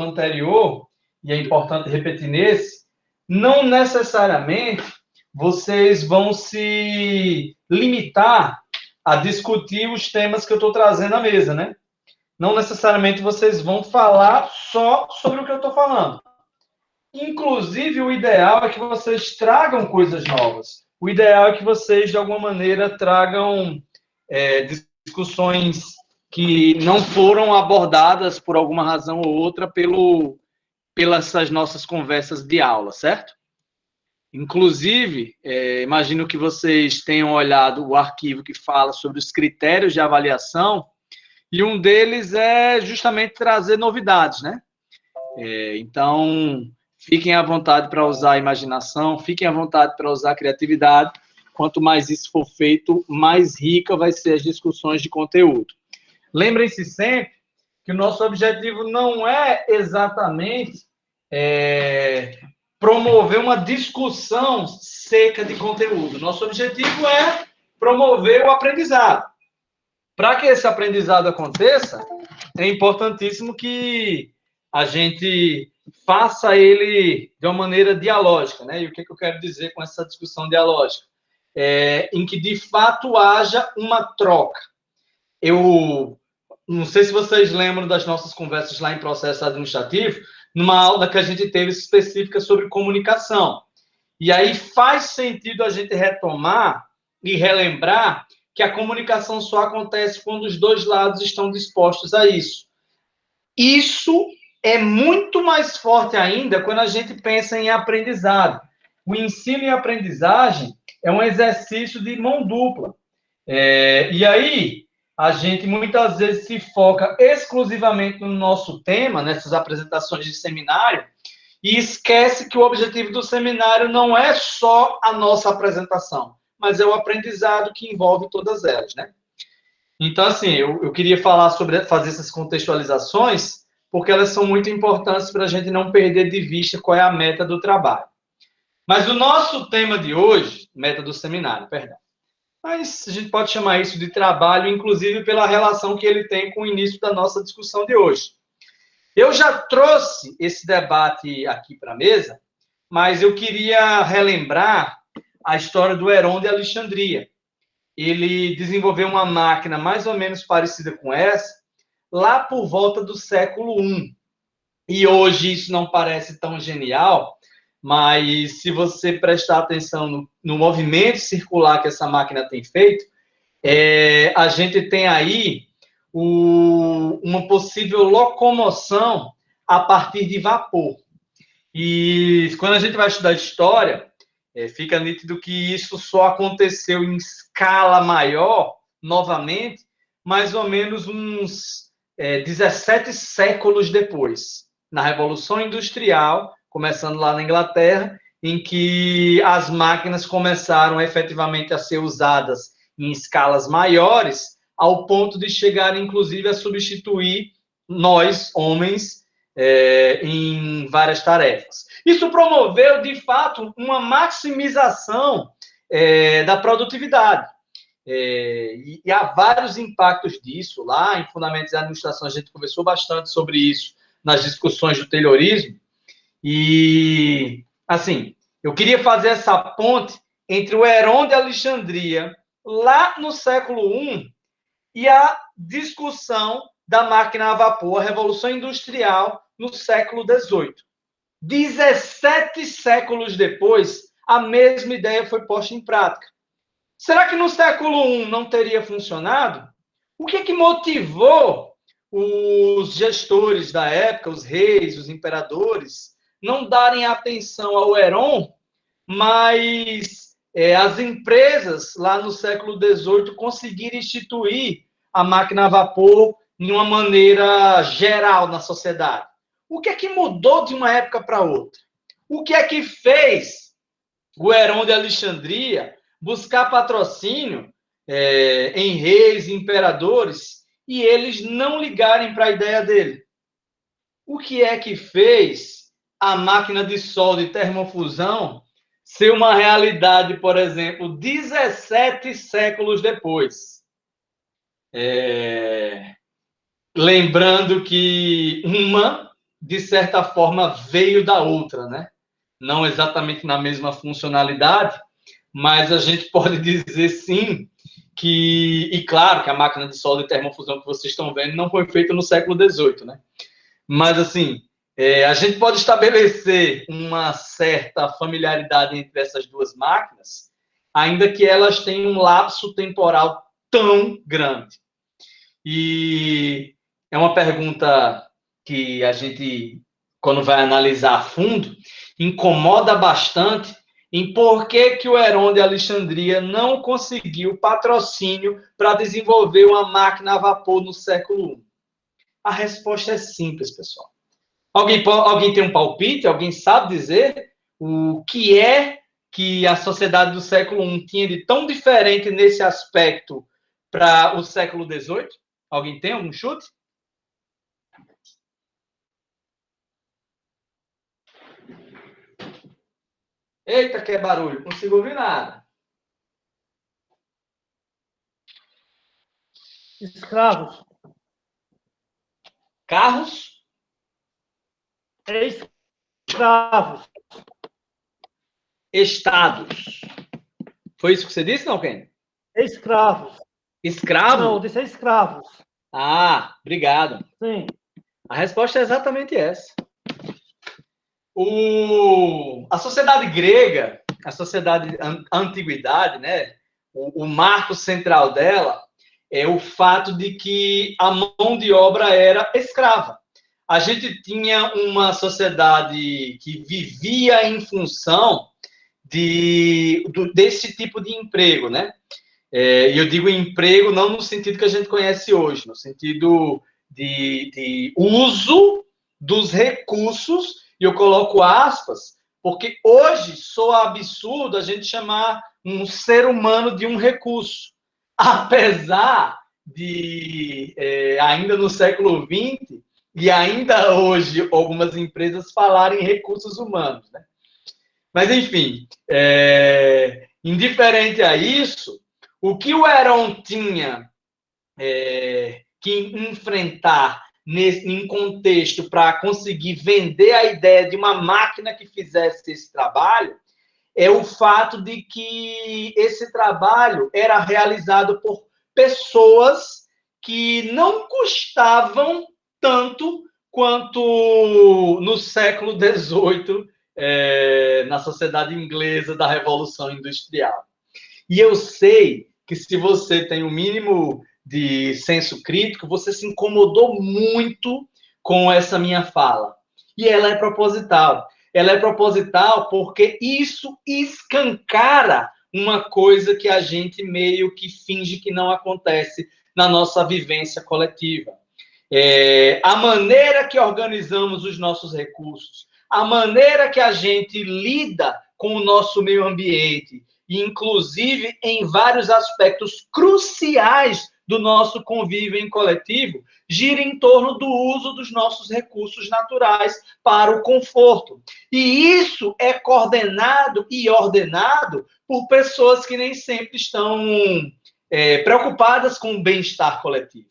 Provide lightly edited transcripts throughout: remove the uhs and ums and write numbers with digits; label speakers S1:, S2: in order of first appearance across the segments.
S1: anterior, e é importante repetir nesse, não necessariamente vocês vão se limitar a discutir os temas que eu estou trazendo à mesa, né? Não necessariamente vocês vão falar só sobre o que eu estou falando. Inclusive, o ideal é que vocês tragam coisas novas. O ideal é que vocês, de alguma maneira, tragam discussões que não foram abordadas por alguma razão ou outra pelas nossas conversas de aula, certo? Inclusive, imagino que vocês tenham olhado o arquivo que fala sobre os critérios de avaliação, e um deles é justamente trazer novidades, né? Então, fiquem à vontade para usar a imaginação, fiquem à vontade para usar a criatividade. Quanto mais isso for feito, mais rica vai ser as discussões de conteúdo. Lembrem-se sempre que o nosso objetivo não é exatamente promover uma discussão seca de conteúdo. Nosso objetivo é promover o aprendizado. Para que esse aprendizado aconteça, é importantíssimo que a gente faça ele de uma maneira dialógica, né? E o que eu quero dizer com essa discussão dialógica? Em que, de fato, haja uma troca. Eu não sei se vocês lembram das nossas conversas lá em processo administrativo, numa aula que a gente teve específica sobre comunicação. E aí faz sentido a gente retomar e relembrar que a comunicação só acontece quando os dois lados estão dispostos a isso. Isso é muito mais forte ainda quando a gente pensa em aprendizado. O ensino e a aprendizagem é um exercício de mão dupla. E aí, a gente muitas vezes se foca exclusivamente no nosso tema, nessas apresentações de seminário, e esquece que o objetivo do seminário não é só a nossa apresentação, mas é o aprendizado que envolve todas elas, né? Então, assim, eu queria falar sobre fazer essas contextualizações, porque elas são muito importantes para a gente não perder de vista qual é a meta do trabalho. Mas o nosso tema de hoje, meta do seminário, perdão, mas a gente pode chamar isso de trabalho, inclusive pela relação que ele tem com o início da nossa discussão de hoje. Eu já trouxe esse debate aqui para a mesa, mas eu queria relembrar a história do Heron de Alexandria. Ele desenvolveu uma máquina mais ou menos parecida com essa, lá por volta do século I. E hoje isso não parece tão genial, mas se você prestar atenção no movimento circular que essa máquina tem feito, a gente tem aí uma possível locomoção a partir de vapor. E quando a gente vai estudar história, fica nítido que isso só aconteceu em escala maior, novamente, mais ou menos uns 17 séculos depois, na Revolução Industrial, começando lá na Inglaterra, em que as máquinas começaram efetivamente a ser usadas em escalas maiores, ao ponto de chegar, inclusive, a substituir nós, homens, em várias tarefas. Isso promoveu, de fato, uma maximização da produtividade. E há vários impactos disso. Lá, em Fundamentos da Administração, a gente conversou bastante sobre isso nas discussões do Taylorismo. E, assim, eu queria fazer essa ponte entre o Heron de Alexandria, lá no século I, e a discussão da máquina a vapor, a Revolução Industrial, no século XVIII. 17 séculos depois, a mesma ideia foi posta em prática. Será que no século I não teria funcionado? O que motivou os gestores da época, os reis, os imperadores, não darem atenção ao Heron, mas as empresas, lá no século XVIII, conseguiram instituir a máquina a vapor de uma maneira geral na sociedade? O que mudou de uma época para outra? O que fez o Heron de Alexandria buscar patrocínio em reis e imperadores e eles não ligarem para a ideia dele? O que fez a máquina de solda e termofusão ser uma realidade, por exemplo, 17 séculos depois? Lembrando que uma de certa forma, veio da outra, né? Não exatamente na mesma funcionalidade, mas a gente pode dizer, sim, e claro que a máquina de solda e termofusão que vocês estão vendo não foi feita no século XVIII, né? Mas, assim, a gente pode estabelecer uma certa familiaridade entre essas duas máquinas, ainda que elas tenham um lapso temporal tão grande. E é uma pergunta que a gente, quando vai analisar a fundo, incomoda bastante em por que o Heron de Alexandria não conseguiu patrocínio para desenvolver uma máquina a vapor no século I. A resposta é simples, pessoal. Alguém tem um palpite? Alguém sabe dizer o que é que a sociedade do século I tinha de tão diferente nesse aspecto para o século XVIII? Alguém tem algum chute? Eita, que barulho, não consigo ouvir nada.
S2: Escravos.
S1: Carros?
S2: Escravos.
S1: Estados. Foi isso que você disse, não, Ken?
S2: Escravos.
S1: Escravo?
S2: Não, disse escravos.
S1: Ah, obrigado.
S2: Sim.
S1: A resposta é exatamente essa. A sociedade grega, a antiguidade, né? O marco central dela é o fato de que a mão de obra era escrava. A gente tinha uma sociedade que vivia em função desse tipo de emprego, né? E eu digo emprego não no sentido que a gente conhece hoje, no sentido de uso dos recursos, e eu coloco aspas, porque hoje soa absurdo a gente chamar um ser humano de um recurso. Apesar de, ainda no século XX, e ainda hoje, algumas empresas falarem em recursos humanos, né? Mas, enfim, indiferente a isso, o que o Heron tinha que enfrentar em contexto para conseguir vender a ideia de uma máquina que fizesse esse trabalho é o fato de que esse trabalho era realizado por pessoas que não custavam tanto quanto no século XVIII, na sociedade inglesa da Revolução Industrial. E eu sei que se você tem o mínimo de senso crítico, você se incomodou muito com essa minha fala. E ela é proposital. Ela é proposital porque isso escancara uma coisa que a gente meio que finge que não acontece na nossa vivência coletiva. A maneira que organizamos os nossos recursos, a maneira que a gente lida com o nosso meio ambiente, inclusive em vários aspectos cruciais do nosso convívio em coletivo, gira em torno do uso dos nossos recursos naturais para o conforto. E isso é coordenado e ordenado por pessoas que nem sempre estão preocupadas com o bem-estar coletivo.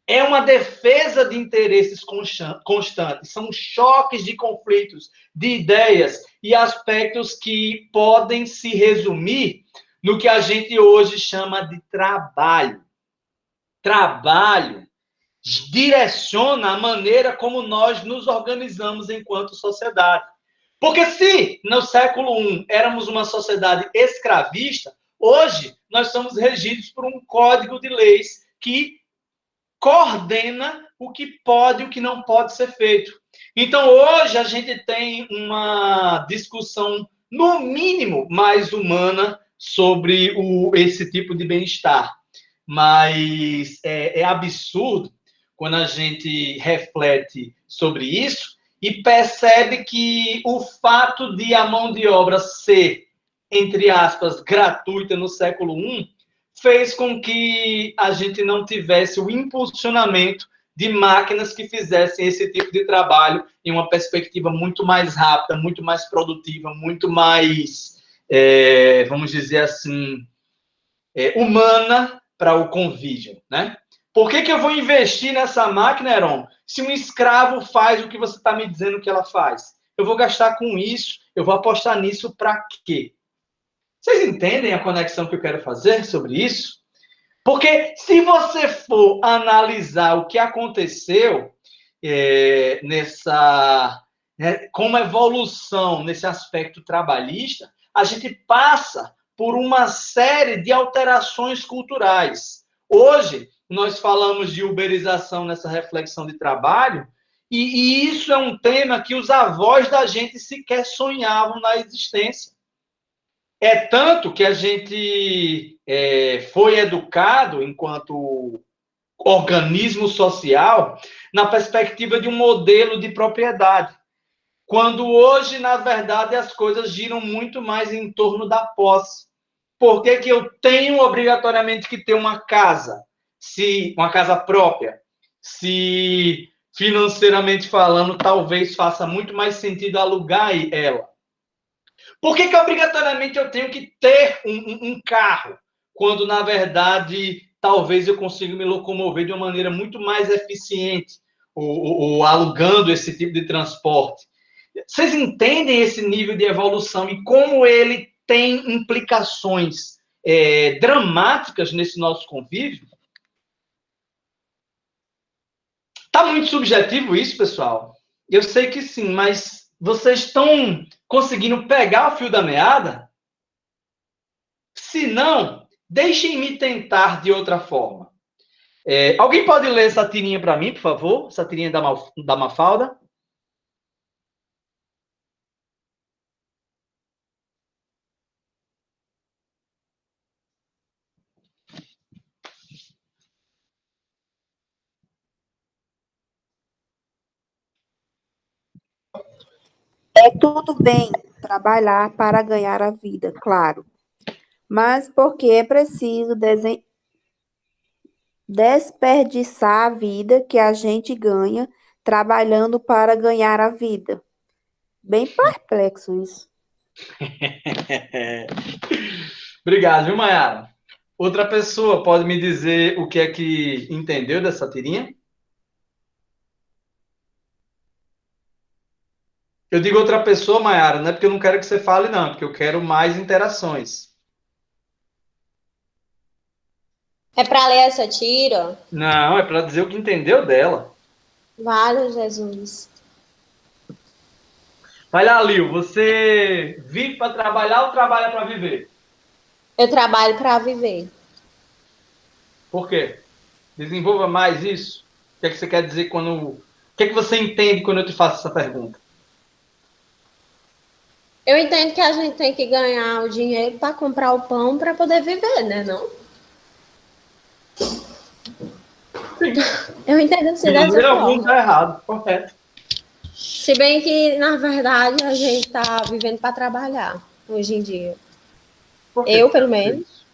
S1: É uma defesa de interesses constantes, são choques de conflitos, de ideias e aspectos que podem se resumir no que a gente hoje chama de trabalho. Trabalho direciona a maneira como nós nos organizamos enquanto sociedade. Porque se no século I éramos uma sociedade escravista, hoje nós somos regidos por um código de leis que coordena o que pode e o que não pode ser feito. Então, hoje, a gente tem uma discussão, no mínimo, mais humana sobre esse tipo de bem-estar. Mas é absurdo quando a gente reflete sobre isso e percebe que o fato de a mão de obra ser, entre aspas, gratuita no século I, fez com que a gente não tivesse o impulsionamento de máquinas que fizessem esse tipo de trabalho em uma perspectiva muito mais rápida, muito mais produtiva, muito mais, vamos dizer assim, humana para o convívio, né? Por que eu vou investir nessa máquina, Heron, se um escravo faz o que você está me dizendo que ela faz? Eu vou gastar com isso, eu vou apostar nisso para quê? Vocês entendem a conexão que eu quero fazer sobre isso? Porque se você for analisar o que aconteceu como evolução nesse aspecto trabalhista, a gente passa por uma série de alterações culturais. Hoje, nós falamos de uberização nessa reflexão de trabalho, e isso é um tema que os avós da gente sequer sonhavam na existência. É tanto que a gente foi educado, enquanto organismo social, na perspectiva de um modelo de propriedade. Quando hoje, na verdade, as coisas giram muito mais em torno da posse. Por que eu tenho obrigatoriamente que ter uma casa? Uma casa própria? Se, financeiramente falando, talvez faça muito mais sentido alugar ela. Por que obrigatoriamente eu tenho que ter um carro, quando, na verdade, talvez eu consiga me locomover de uma maneira muito mais eficiente, ou alugando esse tipo de transporte? Vocês entendem esse nível de evolução e como ele tem implicações dramáticas nesse nosso convívio? Está muito subjetivo isso, pessoal? Eu sei que sim, mas vocês estão conseguindo pegar o fio da meada? Se não, deixem-me tentar de outra forma. Alguém pode ler essa tirinha para mim, por favor? Essa tirinha da Mafalda?
S3: É tudo bem trabalhar para ganhar a vida, claro, mas porque é preciso desperdiçar a vida que a gente ganha trabalhando para ganhar a vida. Bem perplexo isso.
S1: Obrigado, viu, Mayara? Outra pessoa pode me dizer o que é que entendeu dessa tirinha? Eu digo outra pessoa, Mayara, não é porque eu não quero que você fale, não, é porque eu quero mais interações.
S4: É para ler essa tira?
S1: Não, é para dizer o que entendeu dela.
S4: Vale, Jesus.
S1: Vai lá, Lil, você vive para trabalhar ou trabalha para viver?
S4: Eu trabalho para viver.
S1: Por quê? Desenvolva mais isso. O que é que você quer dizer quando... O que é que você entende quando eu te faço essa pergunta?
S4: Eu entendo que a gente tem que ganhar o dinheiro para comprar o pão para poder viver, né, não?
S1: Sim.
S4: Eu entendo assim
S1: De maneira
S4: dessa
S1: alguma
S4: forma.
S1: está errado, correto.
S4: Se bem que, na verdade, a gente está vivendo para trabalhar hoje em dia.
S1: Por quê?
S4: Eu, pelo menos.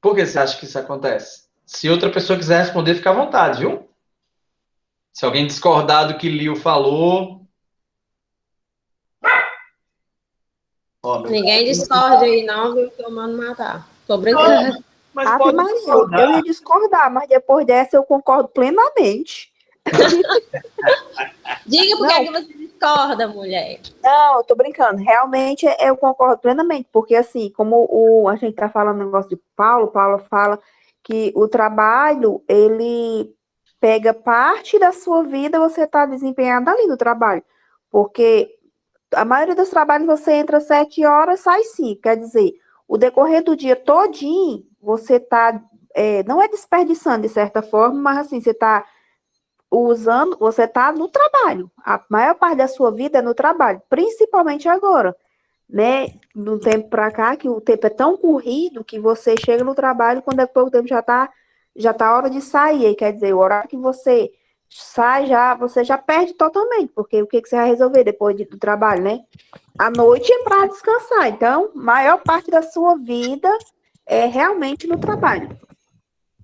S1: Por que você acha que isso acontece? Se outra pessoa quiser responder, fica à vontade, viu? Se alguém discordar do que Lil falou...
S4: Ninguém discorda aí, não, viu? Que eu mando matar. Tô brincando.
S1: Mas
S3: Ave
S1: pode
S3: Maria,
S1: discordar.
S3: eu ia discordar, mas depois dessa eu concordo plenamente.
S4: Diga por que é que você discorda, mulher.
S3: Não, eu tô brincando. Realmente eu concordo plenamente, porque assim, como a gente tá falando negócio de Paulo fala que o trabalho, ele pega parte da sua vida, você tá desempenhado ali no trabalho. Porque a maioria dos trabalhos você entra 7 horas, sai 5. Quer dizer, o decorrer do dia todinho, você tá, não é desperdiçando de certa forma, mas assim, você tá você está no trabalho. A maior parte da sua vida é no trabalho, principalmente agora, né? Do tempo para cá, que o tempo é tão corrido que você chega no trabalho quando é pouco tempo já tá a hora de sair. Aí, quer dizer, o horário que você sai você já perde totalmente, porque o que você vai resolver depois do trabalho, né? A noite é para descansar. Então, maior parte da sua vida é realmente no trabalho.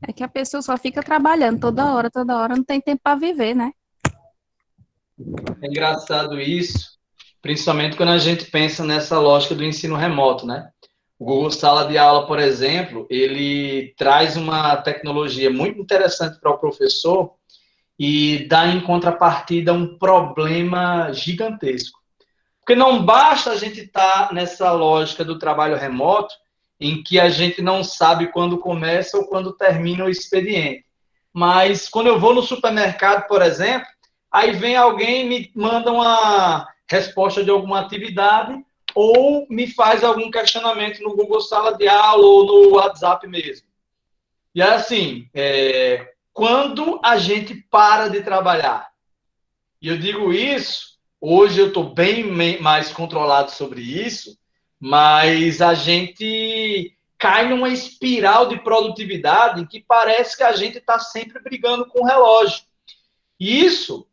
S5: É que a pessoa só fica trabalhando toda hora, não tem tempo para viver, né?
S1: É engraçado isso, principalmente quando a gente pensa nessa lógica do ensino remoto, né? O Google Sala de Aula, por exemplo, ele traz uma tecnologia muito interessante para o professor e dá em contrapartida um problema gigantesco. Porque não basta a gente estar nessa lógica do trabalho remoto, em que a gente não sabe quando começa ou quando termina o expediente. Mas quando eu vou no supermercado, por exemplo, aí vem alguém e me manda uma resposta de alguma atividade ou me faz algum questionamento no Google Sala de Aula ou no WhatsApp mesmo. E assim, quando a gente para de trabalhar, e eu digo isso, hoje eu estou bem mais controlado sobre isso, mas a gente cai numa espiral de produtividade em que parece que a gente está sempre brigando com o relógio. E isso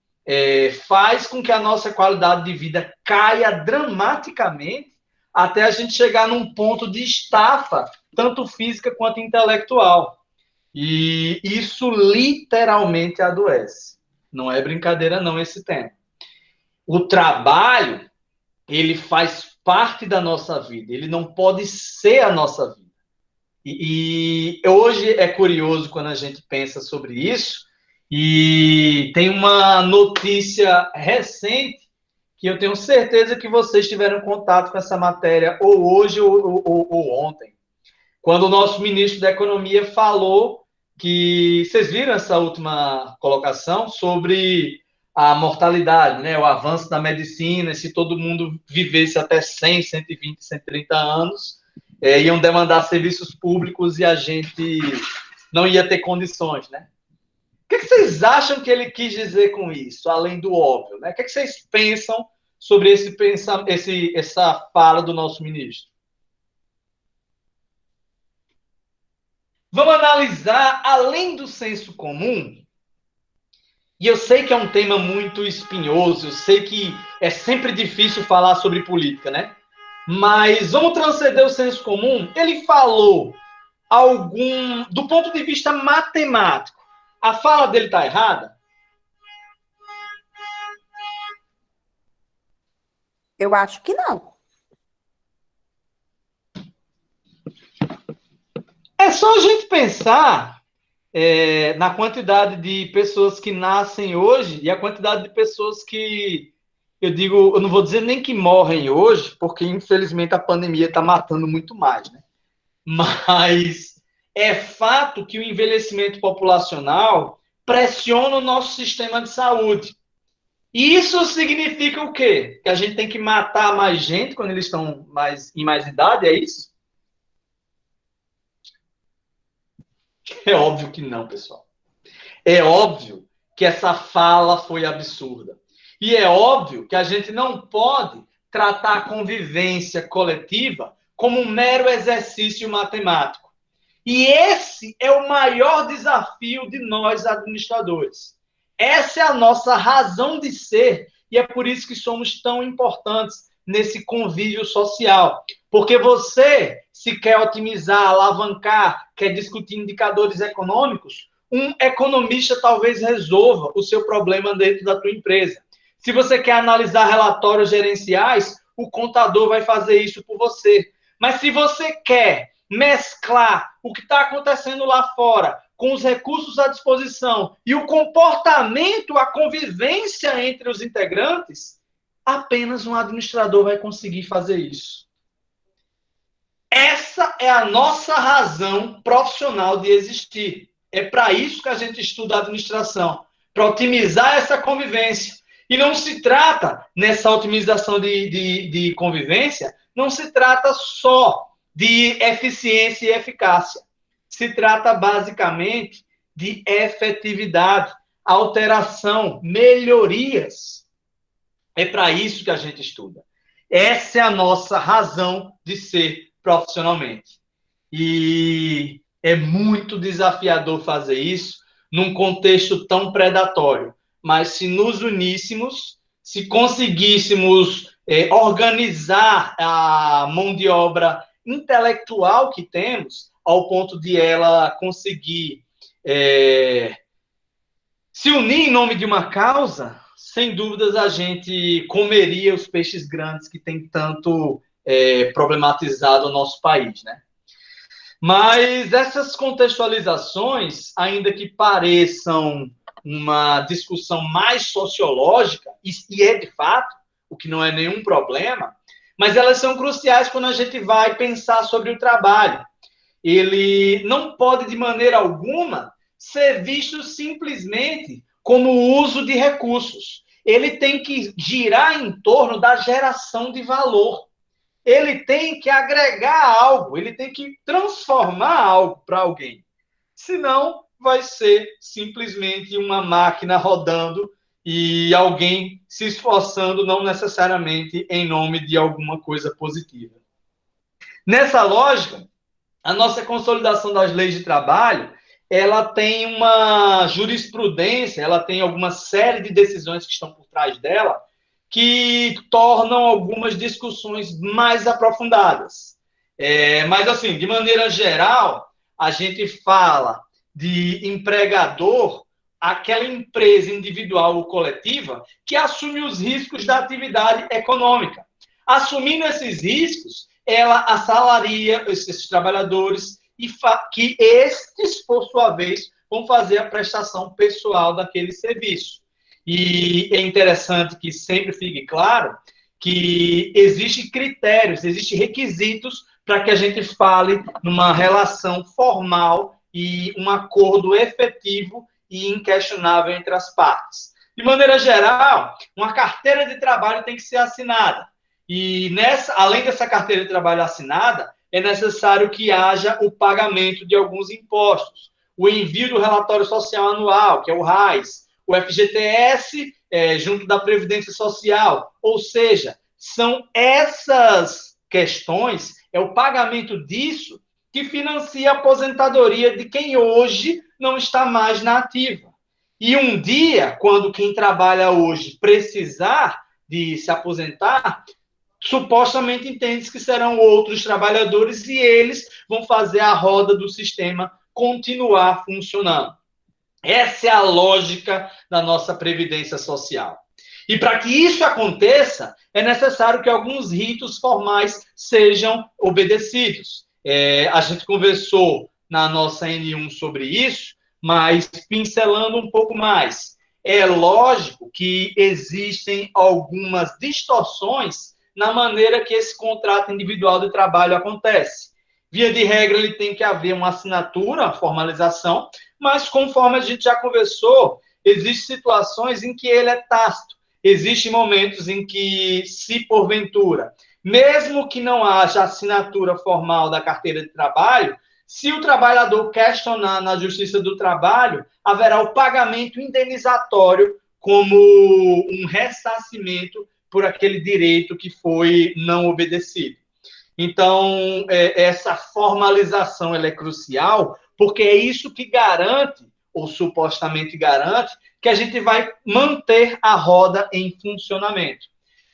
S1: faz com que a nossa qualidade de vida caia dramaticamente até a gente chegar num ponto de estafa, tanto física quanto intelectual. E isso literalmente adoece. Não é brincadeira não esse tema. O trabalho, ele faz parte da nossa vida, ele não pode ser a nossa vida. E hoje é curioso quando a gente pensa sobre isso, e tem uma notícia recente que eu tenho certeza que vocês tiveram contato com essa matéria ou hoje ou ontem, quando o nosso ministro da Economia falou que... Vocês viram essa última colocação sobre a mortalidade, né? O avanço da medicina, se todo mundo vivesse até 100, 120, 130 anos, iam demandar serviços públicos e a gente não ia ter condições, né? O que vocês acham que ele quis dizer com isso, além do óbvio, né? O que vocês pensam sobre essa fala do nosso ministro? Vamos analisar além do senso comum. E eu sei que é um tema muito espinhoso, eu sei que é sempre difícil falar sobre política, né? Mas vamos transcender o senso comum. Ele falou do ponto de vista matemático, a fala dele está errada?
S3: Eu acho que não.
S1: É só a gente pensar na quantidade de pessoas que nascem hoje e a quantidade de pessoas que, eu não vou dizer nem que morrem hoje, porque infelizmente a pandemia está matando muito mais, né? Mas é fato que o envelhecimento populacional pressiona o nosso sistema de saúde. E isso significa o quê? Que a gente tem que matar mais gente quando eles estão em mais idade, é isso? É óbvio que não, pessoal. É óbvio que essa fala foi absurda. E é óbvio que a gente não pode tratar a convivência coletiva como um mero exercício matemático. E esse é o maior desafio de nós administradores. Essa é a nossa razão de ser e é por isso que somos tão importantes nesse convívio social. Porque você, se quer otimizar, alavancar, quer discutir indicadores econômicos, um economista talvez resolva o seu problema dentro da tua empresa. Se você quer analisar relatórios gerenciais, o contador vai fazer isso por você. Mas se você quer mesclar o que está acontecendo lá fora com os recursos à disposição e o comportamento, a convivência entre os integrantes, apenas um administrador vai conseguir fazer isso. Essa é a nossa razão profissional de existir. É para isso que a gente estuda a administração, para otimizar essa convivência. E não se trata, nessa otimização de convivência, não se trata só de eficiência e eficácia. Se trata basicamente de efetividade, alteração, melhorias. É para isso que a gente estuda. Essa é a nossa razão de ser profissionalmente. E é muito desafiador fazer isso num contexto tão predatório. Mas se nos uníssemos, se conseguíssemos organizar a mão de obra intelectual que temos, ao ponto de ela conseguir se unir em nome de uma causa, sem dúvidas a gente comeria os peixes grandes que tem tanto problematizado o nosso país, né? Mas essas contextualizações, ainda que pareçam uma discussão mais sociológica, e é de fato, o que não é nenhum problema, mas elas são cruciais quando a gente vai pensar sobre o trabalho. Ele não pode, de maneira alguma, ser visto simplesmente como uso de recursos. Ele tem que girar em torno da geração de valor. Ele tem que agregar algo, ele tem que transformar algo para alguém. Senão, vai ser simplesmente uma máquina rodando e alguém se esforçando, não necessariamente em nome de alguma coisa positiva. Nessa lógica, a nossa consolidação das leis de trabalho, ela tem uma jurisprudência, ela tem alguma série de decisões que estão por trás dela, que tornam algumas discussões mais aprofundadas. Mas, assim, de maneira geral, a gente fala de empregador, aquela empresa individual ou coletiva que assume os riscos da atividade econômica. Assumindo esses riscos, ela assalaria esses trabalhadores e que estes, por sua vez, vão fazer a prestação pessoal daquele serviço. E é interessante que sempre fique claro que existem critérios, existem requisitos para que a gente fale numa relação formal e um acordo efetivo e inquestionável entre as partes. De maneira geral, uma carteira de trabalho tem que ser assinada. E além dessa carteira de trabalho assinada, é necessário que haja o pagamento de alguns impostos, o envio do relatório social anual, que é o RAIS, o FGTS, junto da Previdência Social. Ou seja, são essas questões, é o pagamento disso que financia a aposentadoria de quem hoje não está mais na ativa. E um dia, quando quem trabalha hoje precisar de se aposentar, supostamente entende que serão outros trabalhadores e eles vão fazer a roda do sistema continuar funcionando. Essa é a lógica da nossa Previdência Social. E para que isso aconteça, é necessário que alguns ritos formais sejam obedecidos. A gente conversou na nossa N1 sobre isso, mas pincelando um pouco mais. É lógico que existem algumas distorções na maneira que esse contrato individual de trabalho acontece. Via de regra, ele tem que haver uma assinatura, uma formalização, mas conforme a gente já conversou, existem situações em que ele é tácito. Existem momentos em que, se porventura, mesmo que não haja assinatura formal da carteira de trabalho, se o trabalhador questionar na Justiça do Trabalho, haverá o pagamento indenizatório como um ressarcimento por aquele direito que foi não obedecido. Então, essa formalização ela é crucial, porque é isso que garante, ou supostamente garante, que a gente vai manter a roda em funcionamento.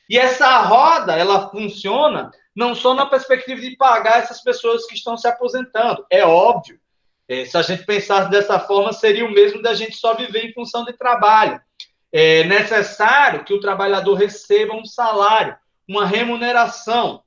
S1: E essa roda, ela funciona não só na perspectiva de pagar essas pessoas que estão se aposentando. É óbvio. Se a gente pensasse dessa forma, seria o mesmo da gente só viver em função de trabalho. É necessário que o trabalhador receba um salário, uma remuneração.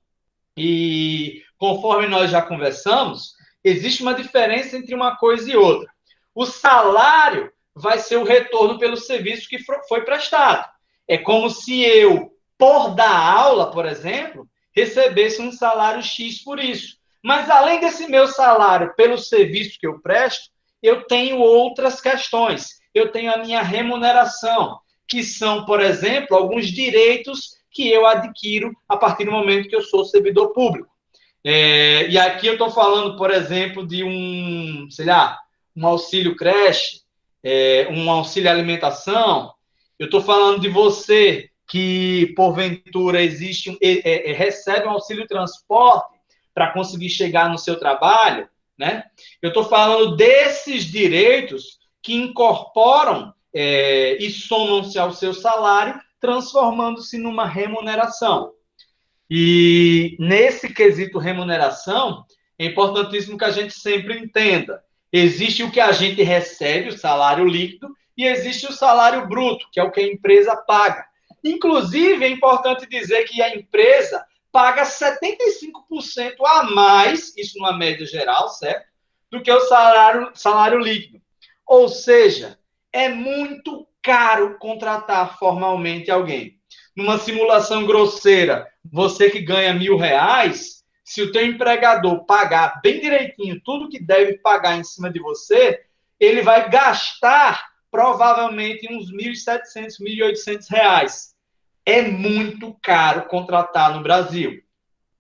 S1: E, conforme nós já conversamos, existe uma diferença entre uma coisa e outra. O salário vai ser o retorno pelo serviço que foi prestado. É como se eu, por dar aula, por exemplo, recebesse um salário X por isso. Mas, além desse meu salário pelo serviço que eu presto, eu tenho outras questões. Eu tenho a minha remuneração, que são, por exemplo, alguns direitos que eu adquiro a partir do momento que eu sou servidor público. E aqui eu estou falando, por exemplo, de um auxílio creche, um auxílio alimentação. Eu estou falando de você que, porventura, recebe um auxílio transporte para conseguir chegar no seu trabalho, né? Eu estou falando desses direitos que incorporam e somam-se ao seu salário, transformando-se numa remuneração. E nesse quesito remuneração, é importantíssimo que a gente sempre entenda. Existe o que a gente recebe, o salário líquido, e existe o salário bruto, que é o que a empresa paga. Inclusive, é importante dizer que a empresa paga 75% a mais, isso numa média geral, certo? Do que o salário líquido. Ou seja, é muito caro contratar formalmente alguém. Numa simulação grosseira, você que ganha R$ 1.000, se o teu empregador pagar bem direitinho tudo que deve pagar em cima de você, ele vai gastar provavelmente uns R$ 1.700, R$ 1.800. É muito caro contratar no Brasil.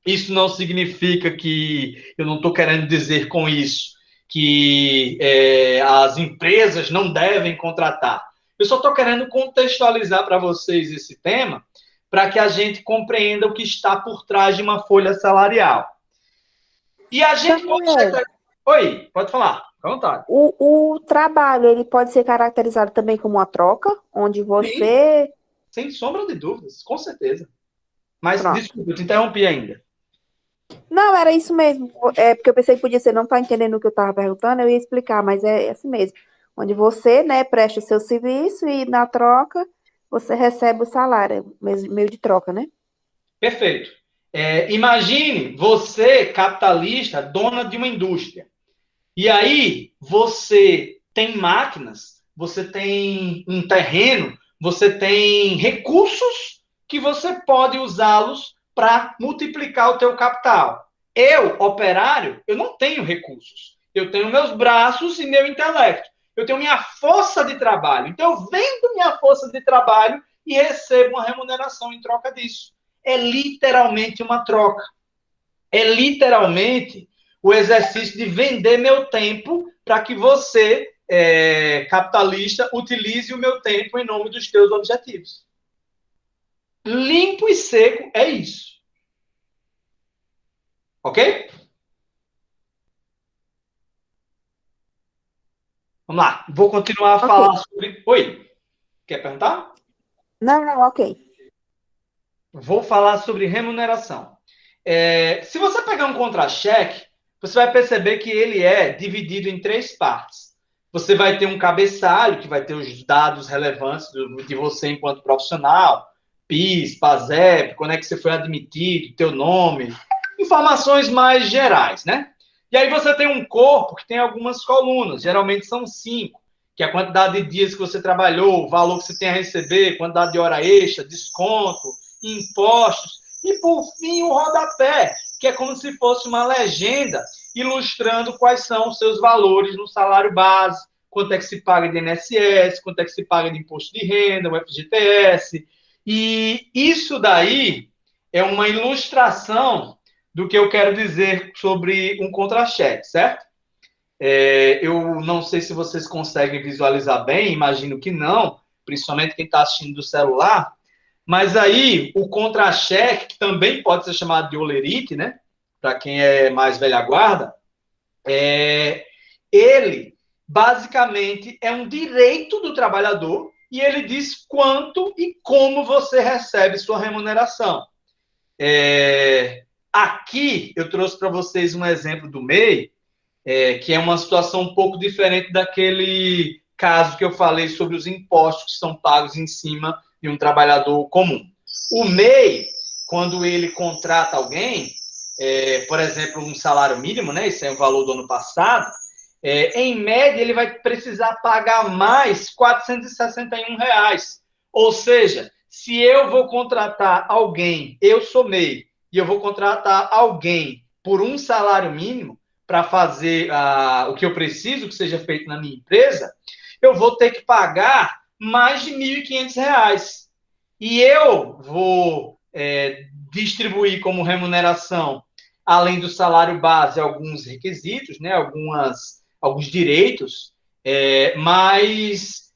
S1: Isso não significa que, eu não estou querendo dizer com isso, que as empresas não devem contratar. Eu só estou querendo contextualizar para vocês esse tema, para que a gente compreenda o que está por trás de uma folha salarial. E a gente
S3: Samuel,
S1: pode... Oi, pode falar, fica à vontade.
S3: o trabalho, ele pode ser caracterizado também como uma troca, onde você...
S1: Sem sombra de dúvidas, com certeza. Mas,
S3: Pronto.
S1: desculpa, eu te interrompi ainda.
S3: Não, era isso mesmo. É porque eu pensei que podia ser, não tá entendendo o que eu estava perguntando, eu ia explicar, mas é assim mesmo. Onde você, né, presta o seu serviço e na troca você recebe o salário, meio de troca, né?
S1: Perfeito. Imagine você, capitalista, dona de uma indústria. E aí você tem máquinas, você tem um terreno, você tem recursos que você pode usá-los para multiplicar o teu capital. Eu, operário, eu não tenho recursos. Eu tenho meus braços e meu intelecto. Eu tenho minha força de trabalho. Então, eu vendo minha força de trabalho e recebo uma remuneração em troca disso. É literalmente uma troca. É literalmente o exercício de vender meu tempo para que você, capitalista, utilize o meu tempo em nome dos teus objetivos. Limpo e seco é isso. Ok? Vamos lá. Vou continuar a falar sobre... Oi, quer perguntar?
S3: Não, ok.
S1: Vou falar sobre remuneração. Se você pegar um contra-cheque, você vai perceber que ele é dividido em 3 partes. Você vai ter um cabeçalho, que vai ter os dados relevantes de você enquanto profissional, PIS, PASEP, quando é que você foi admitido, teu nome, informações mais gerais, né? E aí você tem um corpo que tem algumas colunas, geralmente são 5, que é a quantidade de dias que você trabalhou, o valor que você tem a receber, quantidade de hora extra, desconto, impostos, e por fim o rodapé, que é como se fosse uma legenda ilustrando quais são os seus valores no salário base, quanto é que se paga de INSS, quanto é que se paga de imposto de renda, o FGTS. E isso daí é uma ilustração do que eu quero dizer sobre um contra-cheque, certo? Eu não sei se vocês conseguem visualizar bem, imagino que não, principalmente quem está assistindo do celular, mas aí o contra-cheque, que também pode ser chamado de olerite, né? Para quem é mais velha guarda, ele basicamente é um direito do trabalhador e ele diz quanto e como você recebe sua remuneração. Aqui eu trouxe para vocês um exemplo do MEI, que é uma situação um pouco diferente daquele caso que eu falei sobre os impostos que são pagos em cima de um trabalhador comum. O MEI, quando ele contrata alguém, por exemplo, um salário mínimo, né? Esse é o valor do ano passado, em média, ele vai precisar pagar mais R$ 461. Ou seja, se eu vou contratar alguém, eu sou MEI, e eu vou contratar alguém por um salário mínimo para fazer o que eu preciso que seja feito na minha empresa, eu vou ter que pagar mais de R$ 1.500. E eu vou distribuir como remuneração, além do salário base, alguns requisitos, né, alguns direitos, mas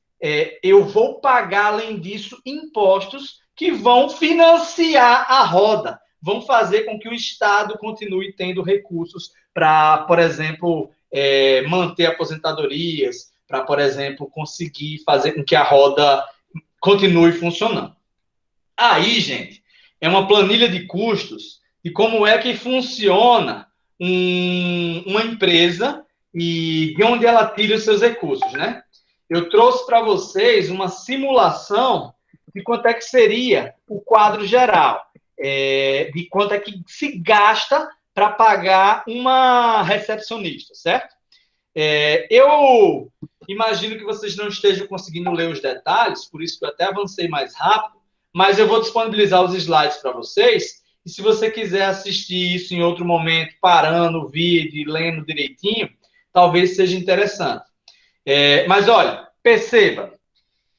S1: eu vou pagar, além disso, impostos que vão financiar a roda, vão fazer com que o Estado continue tendo recursos para, por exemplo, manter aposentadorias, para, por exemplo, conseguir fazer com que a roda continue funcionando. Aí, gente, é uma planilha de custos de como é que funciona uma empresa e de onde ela tira os seus recursos, né? eu trouxe para vocês uma simulação de quanto é que seria o quadro geral, de quanto é que se gasta para pagar uma recepcionista, certo? Eu imagino que vocês não estejam conseguindo ler os detalhes, por isso que eu até avancei mais rápido, mas eu vou disponibilizar os slides para vocês, e se você quiser assistir isso em outro momento, parando o vídeo e lendo direitinho, talvez seja interessante. Mas olha, perceba,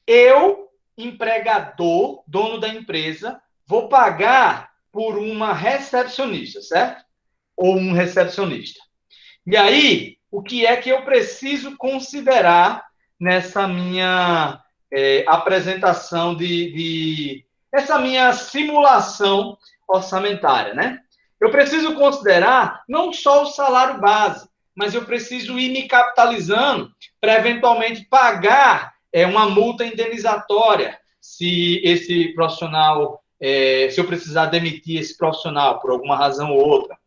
S1: eu, empregador, dono da empresa, vou pagar por uma recepcionista, certo? Ou um recepcionista. E aí, o que é que eu preciso considerar nessa minha apresentação essa minha simulação orçamentária, né? Eu preciso considerar não só o salário base, mas eu preciso ir me capitalizando para eventualmente pagar uma multa indenizatória se esse profissional, se eu precisar demitir esse profissional por alguma razão ou outra.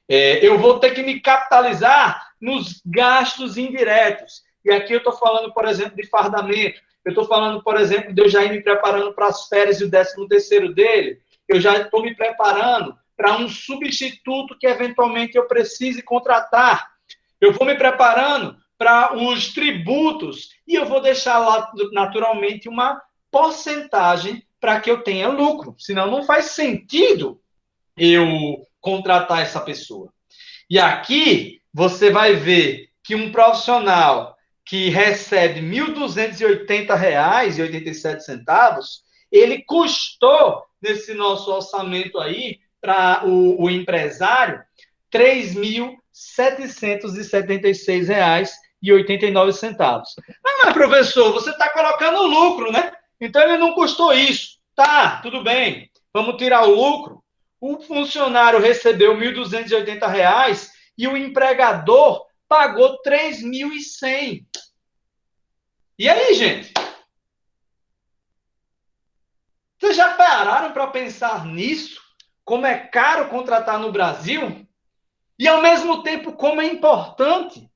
S1: Eu vou ter que me capitalizar nos gastos indiretos. E aqui eu estou falando, por exemplo, de fardamento. Eu estou falando, por exemplo, de eu já ir me preparando para as férias e o 13º dele. Eu já estou me preparando para um substituto que, eventualmente, eu precise contratar. Eu vou me preparando para os tributos e eu vou deixar lá, naturalmente, uma porcentagem para que eu tenha lucro. Senão, não faz sentido eu contratar essa pessoa. E aqui, você vai ver que um profissional que recebe R$ 1.280,87, ele custou, nesse nosso orçamento aí, para o empresário, R$ 3.776,89. Ah, professor, você está colocando lucro, né? Então, ele não custou isso. Tá, tudo bem. Vamos tirar o lucro. O funcionário recebeu R$ 1.280 e o empregador pagou R$ 3.100. E aí, gente? Vocês já pararam para pensar nisso? Como é caro contratar no Brasil? E, ao mesmo tempo, como é importante?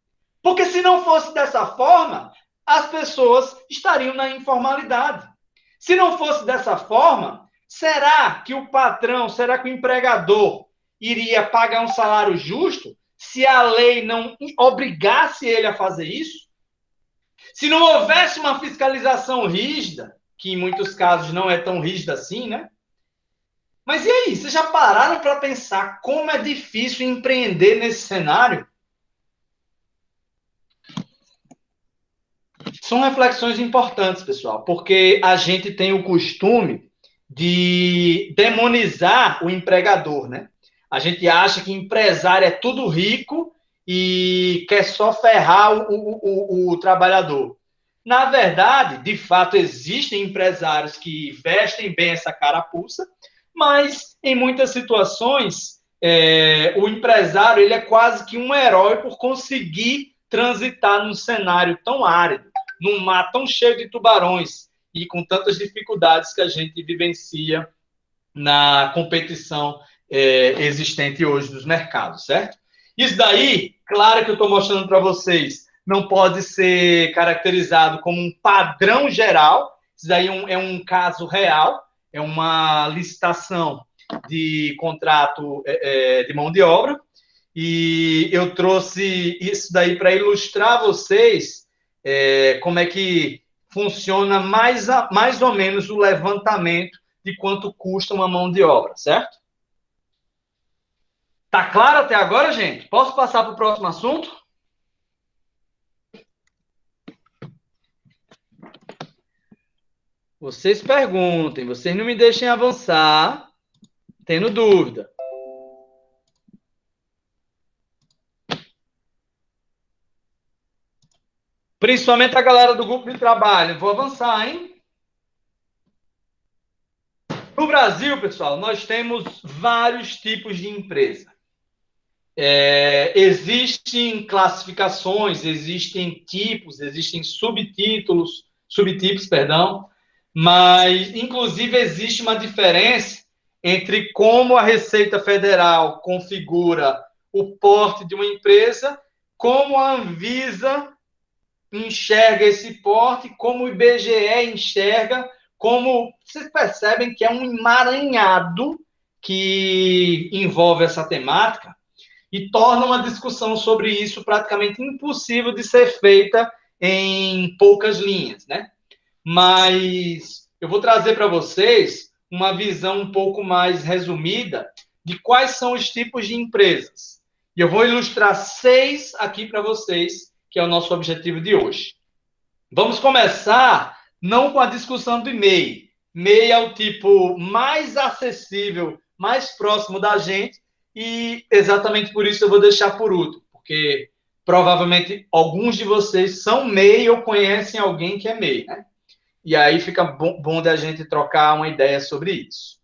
S1: Porque, se não fosse dessa forma, as pessoas estariam na informalidade. Se não fosse dessa forma, será que o patrão, será que o empregador iria pagar um salário justo se a lei não obrigasse ele a fazer isso? Se não houvesse uma fiscalização rígida, que em muitos casos não é tão rígida assim, né? Mas e aí, vocês já pararam para pensar como é difícil empreender nesse cenário? São reflexões importantes, pessoal, porque a gente tem o costume de demonizar o empregador, né? A gente acha que empresário é tudo rico e quer só ferrar o trabalhador. Na verdade, de fato, existem empresários que vestem bem essa carapuça, mas em muitas situações, o empresário ele é quase que um herói por conseguir transitar num cenário tão árido, num mar tão cheio de tubarões e com tantas dificuldades que a gente vivencia na competição existente hoje nos mercados, certo? Isso daí, claro que eu estou mostrando para vocês, não pode ser caracterizado como um padrão geral, isso daí é um caso real, é uma licitação de contrato de mão de obra, e eu trouxe isso daí para ilustrar a vocês como é que funciona mais ou menos o levantamento de quanto custa uma mão de obra, certo? Tá claro até agora, gente? Posso passar para o próximo assunto? Vocês perguntem, vocês não me deixem avançar tendo dúvida. Principalmente a galera do grupo de trabalho. Vou avançar, hein? No Brasil, pessoal, nós temos vários tipos de empresa. Existem classificações, existem tipos, existem subtipos, mas, inclusive, existe uma diferença entre como a Receita Federal configura o porte de uma empresa, como a Anvisa enxerga esse porte, como o IBGE enxerga, como vocês percebem que é um emaranhado que envolve essa temática e torna uma discussão sobre isso praticamente impossível de ser feita em poucas linhas, né? Mas eu vou trazer para vocês uma visão um pouco mais resumida de quais são os tipos de empresas. E eu vou ilustrar 6 aqui para vocês, que é o nosso objetivo de hoje. Vamos começar não com a discussão do MEI. MEI é o tipo mais acessível, mais próximo da gente, e exatamente por isso eu vou deixar por último, porque provavelmente alguns de vocês são MEI ou conhecem alguém que é MEI, né? E aí fica bom da gente trocar uma ideia sobre isso.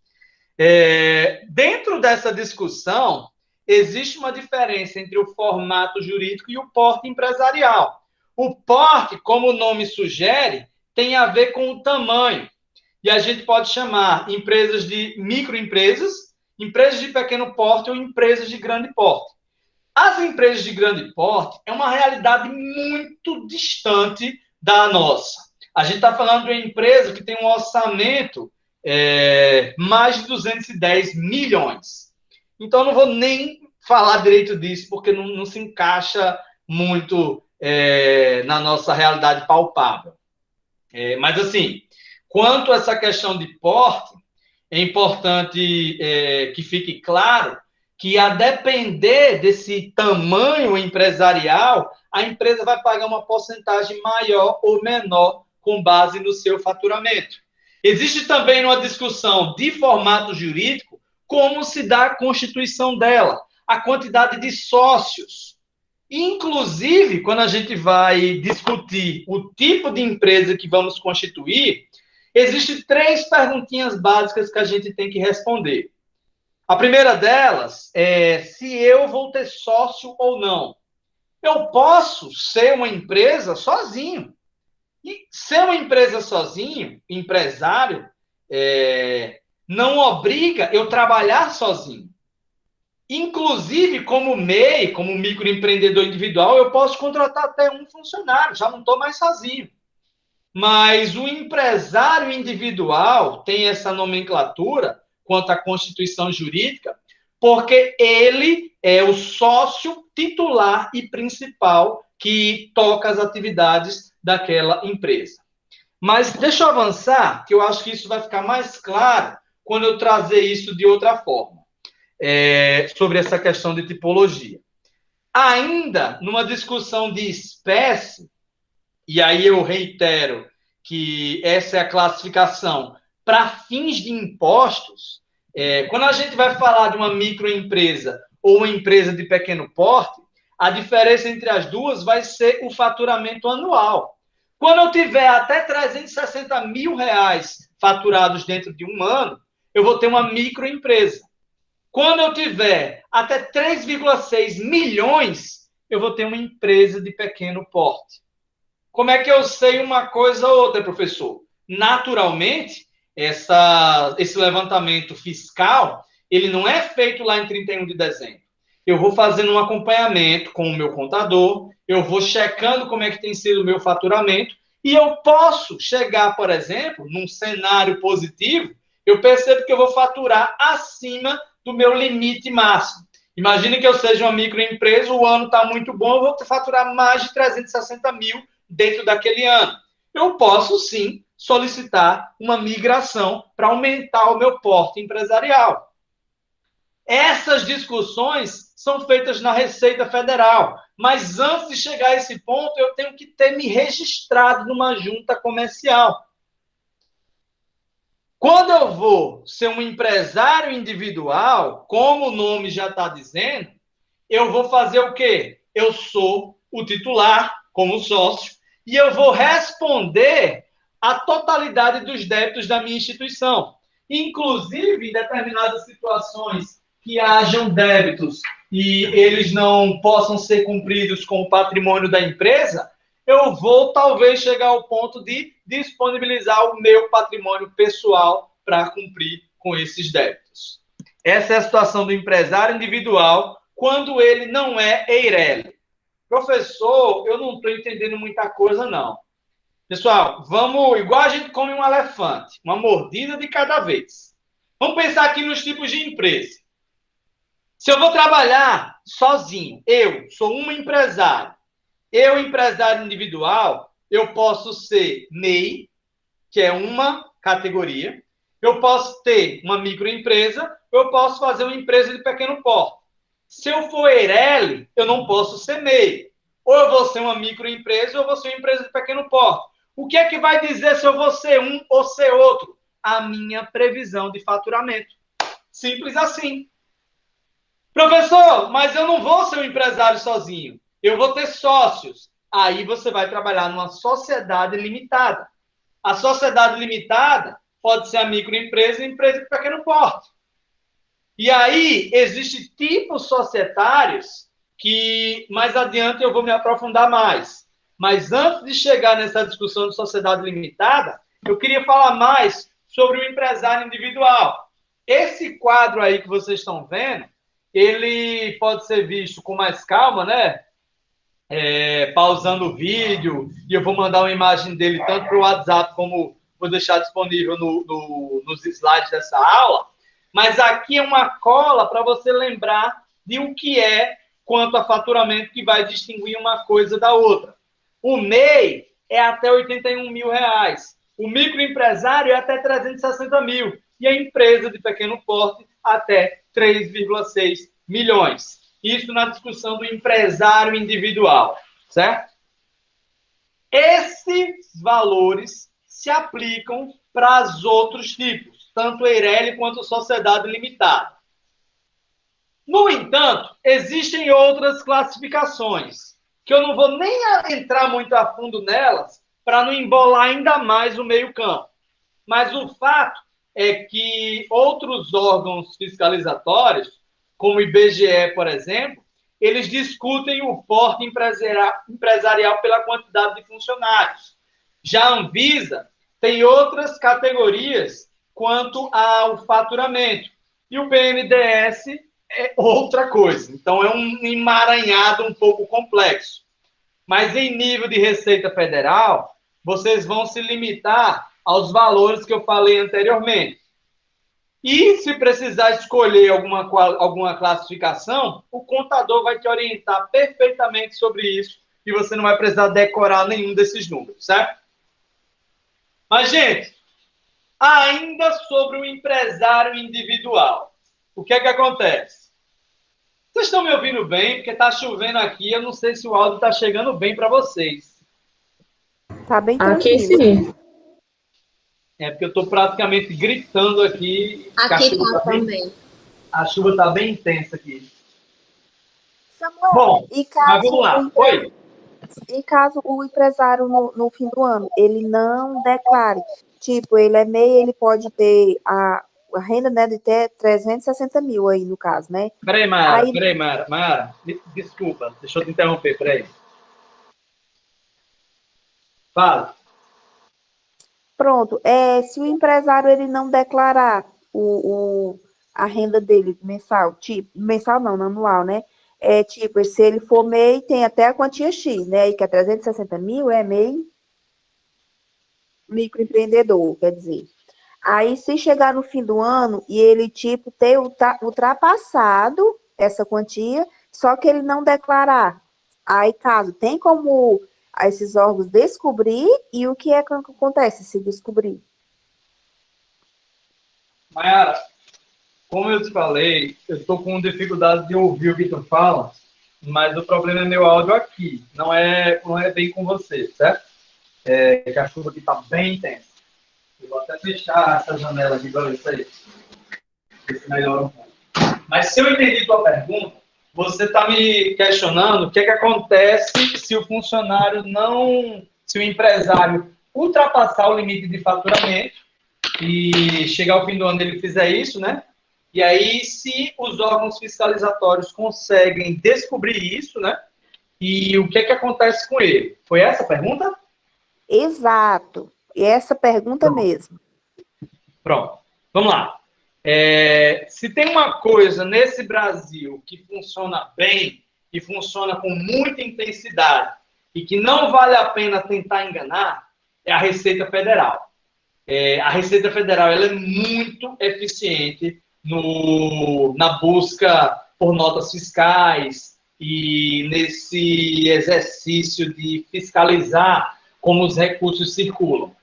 S1: Dentro dessa discussão, existe uma diferença entre o formato jurídico e o porte empresarial. O porte, como o nome sugere, tem a ver com o tamanho. E a gente pode chamar empresas de microempresas, empresas de pequeno porte ou empresas de grande porte. As empresas de grande porte é uma realidade muito distante da nossa. A gente está falando de uma empresa que tem um orçamento mais de 210 milhões. Então, eu não vou nem falar direito disso, porque não se encaixa muito na nossa realidade palpável. Mas, assim, quanto a essa questão de porte, é importante que fique claro que, a depender desse tamanho empresarial, a empresa vai pagar uma porcentagem maior ou menor com base no seu faturamento. Existe também uma discussão de formato jurídico, como se dá a constituição dela, a quantidade de sócios. Inclusive, quando a gente vai discutir o tipo de empresa que vamos constituir, existem 3 perguntinhas básicas que a gente tem que responder. A primeira delas é se eu vou ter sócio ou não. Eu posso ser uma empresa sozinho. E ser uma empresa sozinho, empresário, não obriga eu trabalhar sozinho. Inclusive, como MEI, como microempreendedor individual, eu posso contratar até um funcionário, já não estou mais sozinho. Mas o empresário individual tem essa nomenclatura quanto à constituição jurídica, porque ele é o sócio titular e principal que toca as atividades daquela empresa. Mas deixa eu avançar, que eu acho que isso vai ficar mais claro quando eu trazer isso de outra forma, sobre essa questão de tipologia. Ainda numa discussão de espécie, e aí eu reitero que essa é a classificação para fins de impostos, quando a gente vai falar de uma microempresa ou uma empresa de pequeno porte, a diferença entre as duas vai ser o faturamento anual. Quando eu tiver até 360 mil reais faturados dentro de um ano, eu vou ter uma microempresa. Quando eu tiver até 3,6 milhões, eu vou ter uma empresa de pequeno porte. Como é que eu sei uma coisa ou outra, professor? Naturalmente, esse levantamento fiscal, ele não é feito lá em 31 de dezembro. Eu vou fazendo um acompanhamento com o meu contador, eu vou checando como é que tem sido o meu faturamento, e eu posso chegar, por exemplo, num cenário positivo, eu percebo que eu vou faturar acima do meu limite máximo. Imagine que eu seja uma microempresa, o ano está muito bom, eu vou faturar mais de 360 mil dentro daquele ano. Eu posso, sim, solicitar uma migração para aumentar o meu porte empresarial. Essas discussões são feitas na Receita Federal, mas antes de chegar a esse ponto, eu tenho que ter me registrado numa junta comercial. Quando eu vou ser um empresário individual, como o nome já está dizendo, eu vou fazer o quê? Eu sou o titular, como sócio, e eu vou responder a totalidade dos débitos da minha instituição. Inclusive, em determinadas situações que hajam débitos e eles não possam ser cumpridos com o patrimônio da empresa, eu vou talvez chegar ao ponto de disponibilizar o meu patrimônio pessoal para cumprir com esses débitos. Essa é a situação do empresário individual quando ele não é EIRELI. Professor, eu não estou entendendo muita coisa, não. Pessoal, vamos, igual a gente come um elefante, uma mordida de cada vez. Vamos pensar aqui nos tipos de empresa. Se eu vou trabalhar sozinho, eu sou um empresário, empresário individual, eu posso ser MEI, que é uma categoria, eu posso ter uma microempresa, eu posso fazer uma empresa de pequeno porte. Se eu for Eireli, eu não posso ser MEI. Ou eu vou ser uma microempresa, ou eu vou ser uma empresa de pequeno porte. O que é que vai dizer se eu vou ser um ou ser outro? A minha previsão de faturamento. Simples assim. Professor, mas eu não vou ser um empresário sozinho. Eu vou ter sócios. Aí você vai trabalhar numa sociedade limitada. A sociedade limitada pode ser a microempresa e a empresa de pequeno porte. E aí, existem tipos societários que mais adiante eu vou me aprofundar mais. Mas antes de chegar nessa discussão de sociedade limitada, eu queria falar mais sobre o empresário individual. Esse quadro aí que vocês estão vendo, ele pode ser visto com mais calma, né? Pausando o vídeo, e eu vou mandar uma imagem dele tanto para o WhatsApp como vou deixar disponível nos slides dessa aula. Mas aqui é uma cola para você lembrar de o que é quanto a faturamento que vai distinguir uma coisa da outra. O MEI é até R$81 mil. O microempresário é até 360 mil. E a empresa de pequeno porte até 3,6 milhões. Isso na discussão do empresário individual, certo? Esses valores se aplicam para os outros tipos, tanto Eireli quanto sociedade limitada. No entanto, existem outras classificações, que eu não vou nem entrar muito a fundo nelas, para não embolar ainda mais o meio-campo. Mas o fato é que outros órgãos fiscalizatórios, como o IBGE, por exemplo, eles discutem o porte empresarial pela quantidade de funcionários. Já a Anvisa tem outras categorias quanto ao faturamento. E o BNDES é outra coisa. Então, é um emaranhado um pouco complexo. Mas, em nível de Receita Federal, vocês vão se limitar aos valores que eu falei anteriormente. E, se precisar escolher alguma classificação, o contador vai te orientar perfeitamente sobre isso e você não vai precisar decorar nenhum desses números, certo? Mas, gente, ainda sobre o empresário individual, o que é que acontece? Vocês estão me ouvindo bem? Porque está chovendo aqui, eu não sei se o áudio está chegando bem para vocês.
S3: Tá bem
S4: Aqui
S3: tranquilo.
S4: sim.
S1: É porque eu estou praticamente gritando aqui.
S4: Aqui tá também.
S1: A chuva está bem intensa aqui.
S3: Samuel,
S1: Bom,
S3: e
S1: mas vamos lá. Oi?
S3: caso o empresário no fim do ano, ele não declare, tipo, ele é MEI, ele pode ter a renda, né, de ter 360 mil aí, no caso, né?
S1: Peraí, Mayara,
S3: Aí-
S1: Mayara, desculpa, deixa eu te interromper, peraí. Fala.
S3: Pronto, se o empresário ele não declarar a renda dele mensal, tipo, mensal não, anual, né? Tipo, se ele for MEI, tem até a quantia X, né? Aí que é 360 mil, é MEI, microempreendedor, quer dizer. Aí, se chegar no fim do ano e ele, tipo, ter ultrapassado essa quantia, só que ele não declarar. Aí, caso, tem como esses órgãos descobrir, e o que é que acontece se descobrir?
S1: Mayara, como eu te falei, eu estou com dificuldade de ouvir o que tu fala, mas o problema é meu áudio aqui, não é bem com você, certo? Que a chuva aqui está bem intensa. Eu vou até fechar essa janela aqui para ver se melhora um pouco. Mas se eu entendi tua pergunta, você está me questionando o que é que acontece se o funcionário se o empresário ultrapassar o limite de faturamento e chegar ao fim do ano ele fizer isso, né? E aí, se os órgãos fiscalizatórios conseguem descobrir isso, né? E o que é que acontece com ele? Foi essa a pergunta?
S3: Exato. E essa pergunta mesmo.
S1: Pronto. Vamos lá. Se tem uma coisa nesse Brasil que funciona bem, que funciona com muita intensidade e que não vale a pena tentar enganar é a Receita Federal. A Receita Federal ela é muito eficiente na busca por notas fiscais e nesse exercício de fiscalizar como os recursos circulam.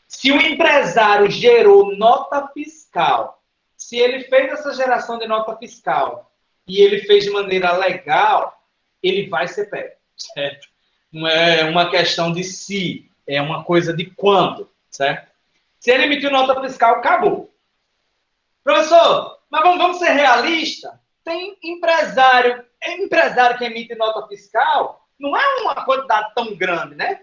S1: Se o empresário gerou nota fiscal, se ele fez essa geração de nota fiscal e ele fez de maneira legal, ele vai ser pego, certo? Não é uma questão de se, é uma coisa de quando, certo? Se ele emitiu nota fiscal, acabou. Professor, mas vamos ser realistas? Tem empresário que emite nota fiscal, não é uma quantidade tão grande, né?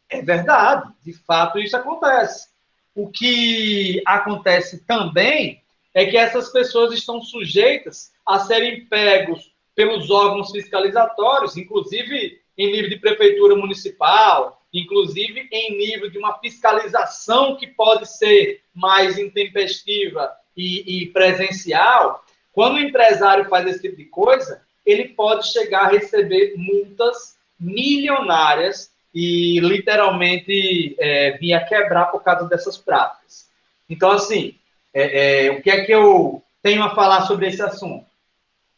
S1: É verdade, de fato isso acontece. O que acontece também é que essas pessoas estão sujeitas a serem pegos pelos órgãos fiscalizatórios, inclusive em nível de prefeitura municipal, inclusive em nível de uma fiscalização que pode ser mais intempestiva e presencial. Quando o empresário faz esse tipo de coisa, ele pode chegar a receber multas milionárias e literalmente vir a quebrar por causa dessas práticas. Então, assim, o que é que eu tenho a falar sobre esse assunto?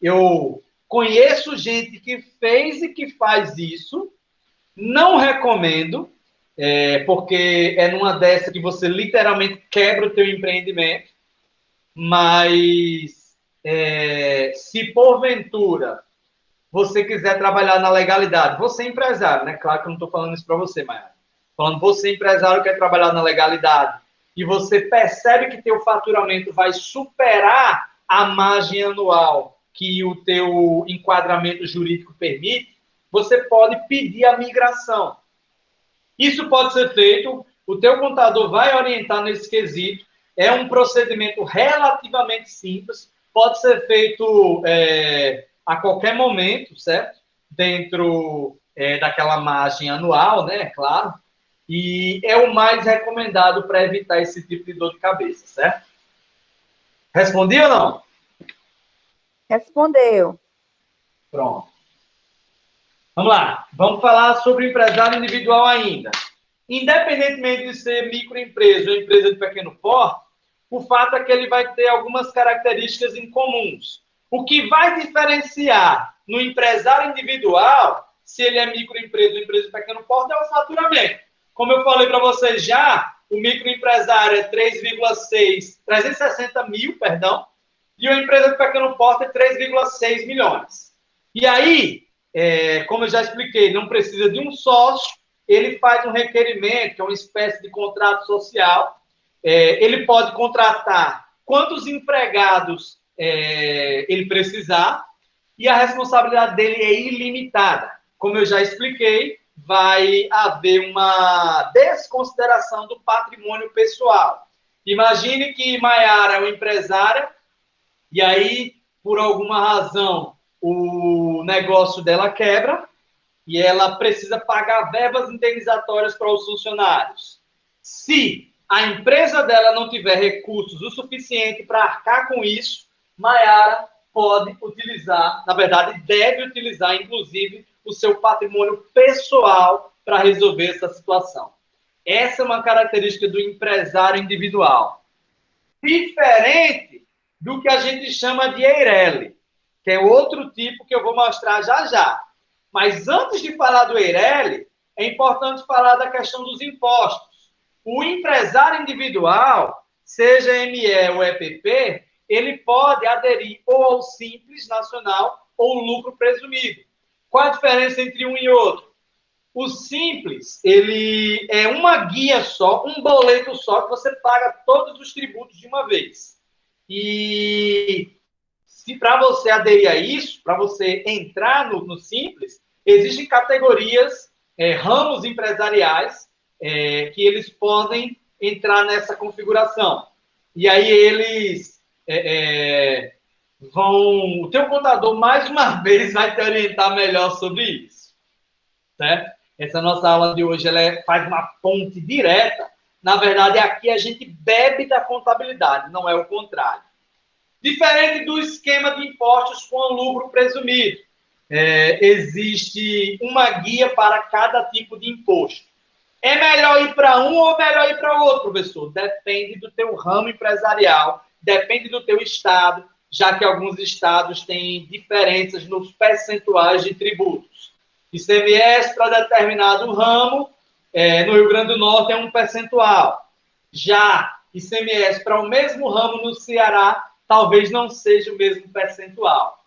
S1: Eu conheço gente que fez e que faz isso, não recomendo, porque é numa dessa que você literalmente quebra o teu empreendimento, mas se porventura você quiser trabalhar na legalidade, você é empresário, né? Claro que eu não estou falando isso para você, Maiara. Falando você, empresário, quer trabalhar na legalidade e você percebe que teu faturamento vai superar a margem anual que o teu enquadramento jurídico permite, você pode pedir a migração. Isso pode ser feito, o teu contador vai orientar nesse quesito, é um procedimento relativamente simples, pode ser feito a qualquer momento, certo? Dentro daquela margem anual, né? Claro. E é o mais recomendado para evitar esse tipo de dor de cabeça, certo? Respondi ou não?
S3: Respondeu.
S1: Pronto. Vamos lá. Vamos falar sobre o empresário individual ainda. Independentemente de ser microempresa ou empresa de pequeno porte, o fato é que ele vai ter algumas características incomuns. O que vai diferenciar no empresário individual, se ele é microempresa ou empresa de pequeno porte, é o faturamento. Como eu falei para vocês já, o microempresário é 360 mil, e a empresa de pequeno porte é 3,6 milhões. E aí, como eu já expliquei, não precisa de um sócio, ele faz um requerimento, que é uma espécie de contrato social, ele pode contratar quantos empregados ele precisar, e a responsabilidade dele é ilimitada. Como eu já expliquei, vai haver uma desconsideração do patrimônio pessoal. Imagine que Maiara é uma empresária, e aí, por alguma razão, o negócio dela quebra, e ela precisa pagar verbas indenizatórias para os funcionários. Se a empresa dela não tiver recursos o suficiente para arcar com isso, Maiara pode utilizar, na verdade, deve utilizar, inclusive, o seu patrimônio pessoal para resolver essa situação. Essa é uma característica do empresário individual. Diferente do que a gente chama de EIRELI, que é outro tipo que eu vou mostrar já já. Mas antes de falar do EIRELI, é importante falar da questão dos impostos. O empresário individual, seja ME ou EPP, ele pode aderir ou ao Simples Nacional ou lucro presumido. Qual a diferença entre um e outro? O Simples, ele é uma guia só, um boleto só, que você paga todos os tributos de uma vez. E se para você aderir a isso, para você entrar no Simples, existem categorias, ramos empresariais, que eles podem entrar nessa configuração. E aí eles vão... O teu contador, mais uma vez, vai te orientar melhor sobre isso. Certo? Essa nossa aula de hoje ela faz uma ponte direta. Na verdade, aqui a gente bebe da contabilidade, não é o contrário. Diferente do esquema de impostos com lucro presumido. existe uma guia para cada tipo de imposto. É melhor ir para um ou melhor ir para outro, professor? Depende do teu ramo empresarial, depende do teu estado, já que alguns estados têm diferenças nos percentuais de tributos. ICMS para determinado ramo, no Rio Grande do Norte é um percentual. Já ICMS para o mesmo ramo no Ceará, talvez não seja o mesmo percentual.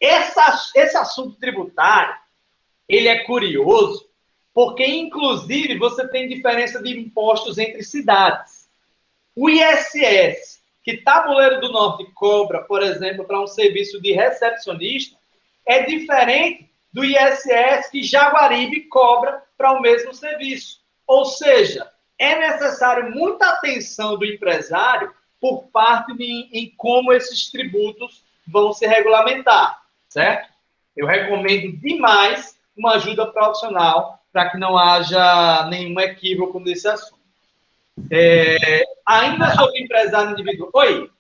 S1: Esse assunto tributário, ele é curioso, porque, inclusive, você tem diferença de impostos entre cidades. O ISS, que Tabuleiro do Norte cobra, por exemplo, para um serviço de recepcionista, é diferente do ISS que Jaguaribe cobra para o mesmo serviço. Ou seja, é necessário muita atenção do empresário por parte em como esses tributos vão se regulamentar, certo? Eu recomendo demais uma ajuda profissional para que não haja nenhum equívoco nesse assunto. Ainda sobre empresário individual. Oi?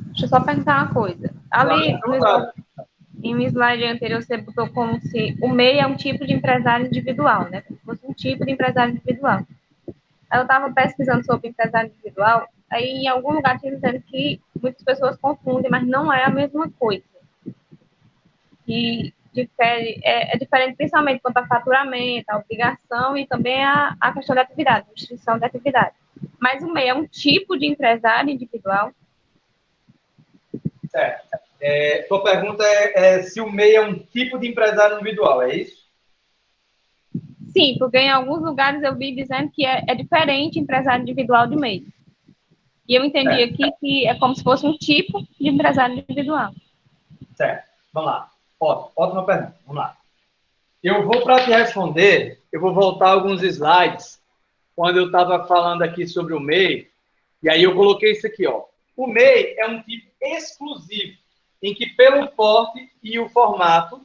S5: Deixa eu só perguntar uma coisa. Ali, em um slide anterior, você botou como se o MEI é um tipo de empresário individual, né? Como se fosse um tipo de empresário individual. Aí eu estava pesquisando sobre empresário individual, aí em algum lugar tinha dizendo que muitas pessoas confundem, mas não é a mesma coisa. E difere, é diferente principalmente quanto a faturamento, a obrigação e também a questão da atividade, restrição da atividade. Mas o MEI é um tipo de empresário individual?
S1: Certo. Sua pergunta é se o MEI é um tipo de empresário individual, é isso?
S5: Sim, porque em alguns lugares eu vi dizendo que é diferente empresário individual de MEI. E eu entendi aqui que é como se fosse um tipo de empresário individual.
S1: Certo. Vamos lá. Ótima pergunta. Vamos lá. Eu vou, para te responder, eu vou voltar alguns slides, quando eu estava falando aqui sobre o MEI, e aí eu coloquei isso aqui, ó. O MEI é um tipo exclusivo, em que pelo porte o formato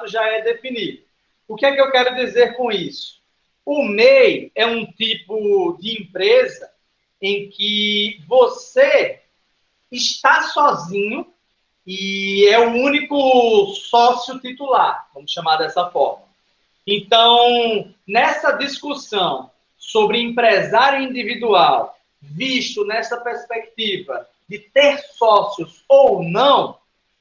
S1: já é definido. O que é que eu quero dizer com isso? O MEI é um tipo de empresa em que você está sozinho e é o único sócio titular, vamos chamar dessa forma. Então, nessa discussão sobre empresário individual, visto nessa perspectiva de ter sócios ou não,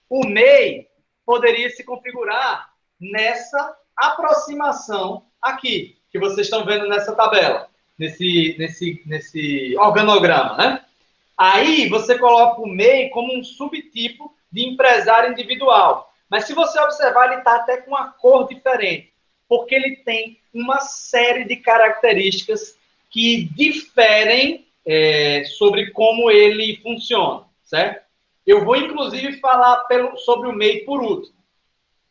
S1: o MEI poderia se configurar nessa aproximação aqui, que vocês estão vendo nessa tabela, nesse organograma, né? Aí você coloca o MEI como um subtipo de empresário individual. Mas se você observar, ele está até com uma cor diferente, porque ele tem uma série de características que diferem sobre como ele funciona, certo? Eu vou, inclusive, falar sobre o MEI por último,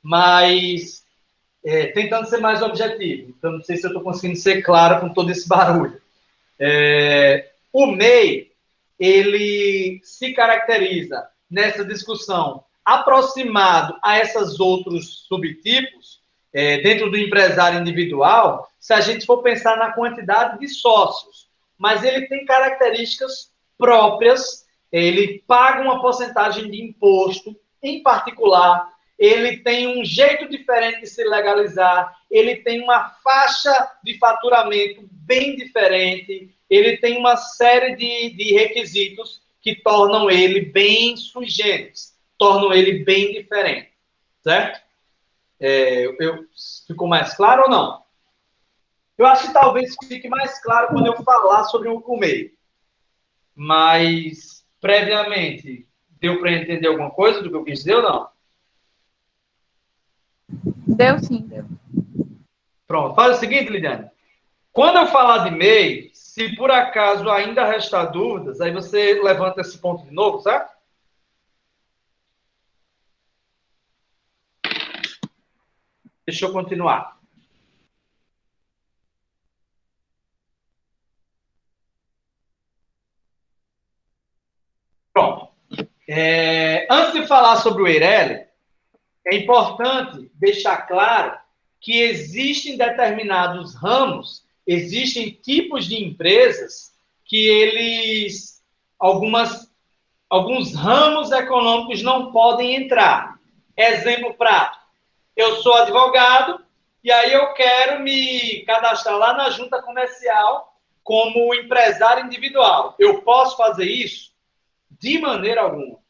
S1: mas tentando ser mais objetivo. Então, não sei se eu estou conseguindo ser claro com todo esse barulho. O MEI, ele se caracteriza nessa discussão aproximado a esses outros subtipos, dentro do empresário individual, se a gente for pensar na quantidade de sócios, mas ele tem características próprias, ele paga uma porcentagem de imposto, em particular, ele tem um jeito diferente de se legalizar, ele tem uma faixa de faturamento bem diferente, ele tem uma série de requisitos que tornam ele bem sui generis, tornam ele bem diferente, certo? Ficou mais claro ou não? Eu acho que talvez fique mais claro quando eu falar sobre o MEI. Mas, previamente, deu para entender alguma coisa do que eu quis dizer ou não?
S5: Deu sim, deu.
S1: Pronto, faz o seguinte, Lidiane. Quando eu falar de MEI, se por acaso ainda restar dúvidas, aí você levanta esse ponto de novo, certo? Deixa eu continuar. Pronto. Antes de falar sobre o Eireli, é importante deixar claro que existem determinados ramos, existem tipos de empresas que alguns ramos econômicos não podem entrar. Exemplo prático. Eu sou advogado e aí eu quero me cadastrar lá na junta comercial como empresário individual. Eu posso fazer isso? De maneira alguma.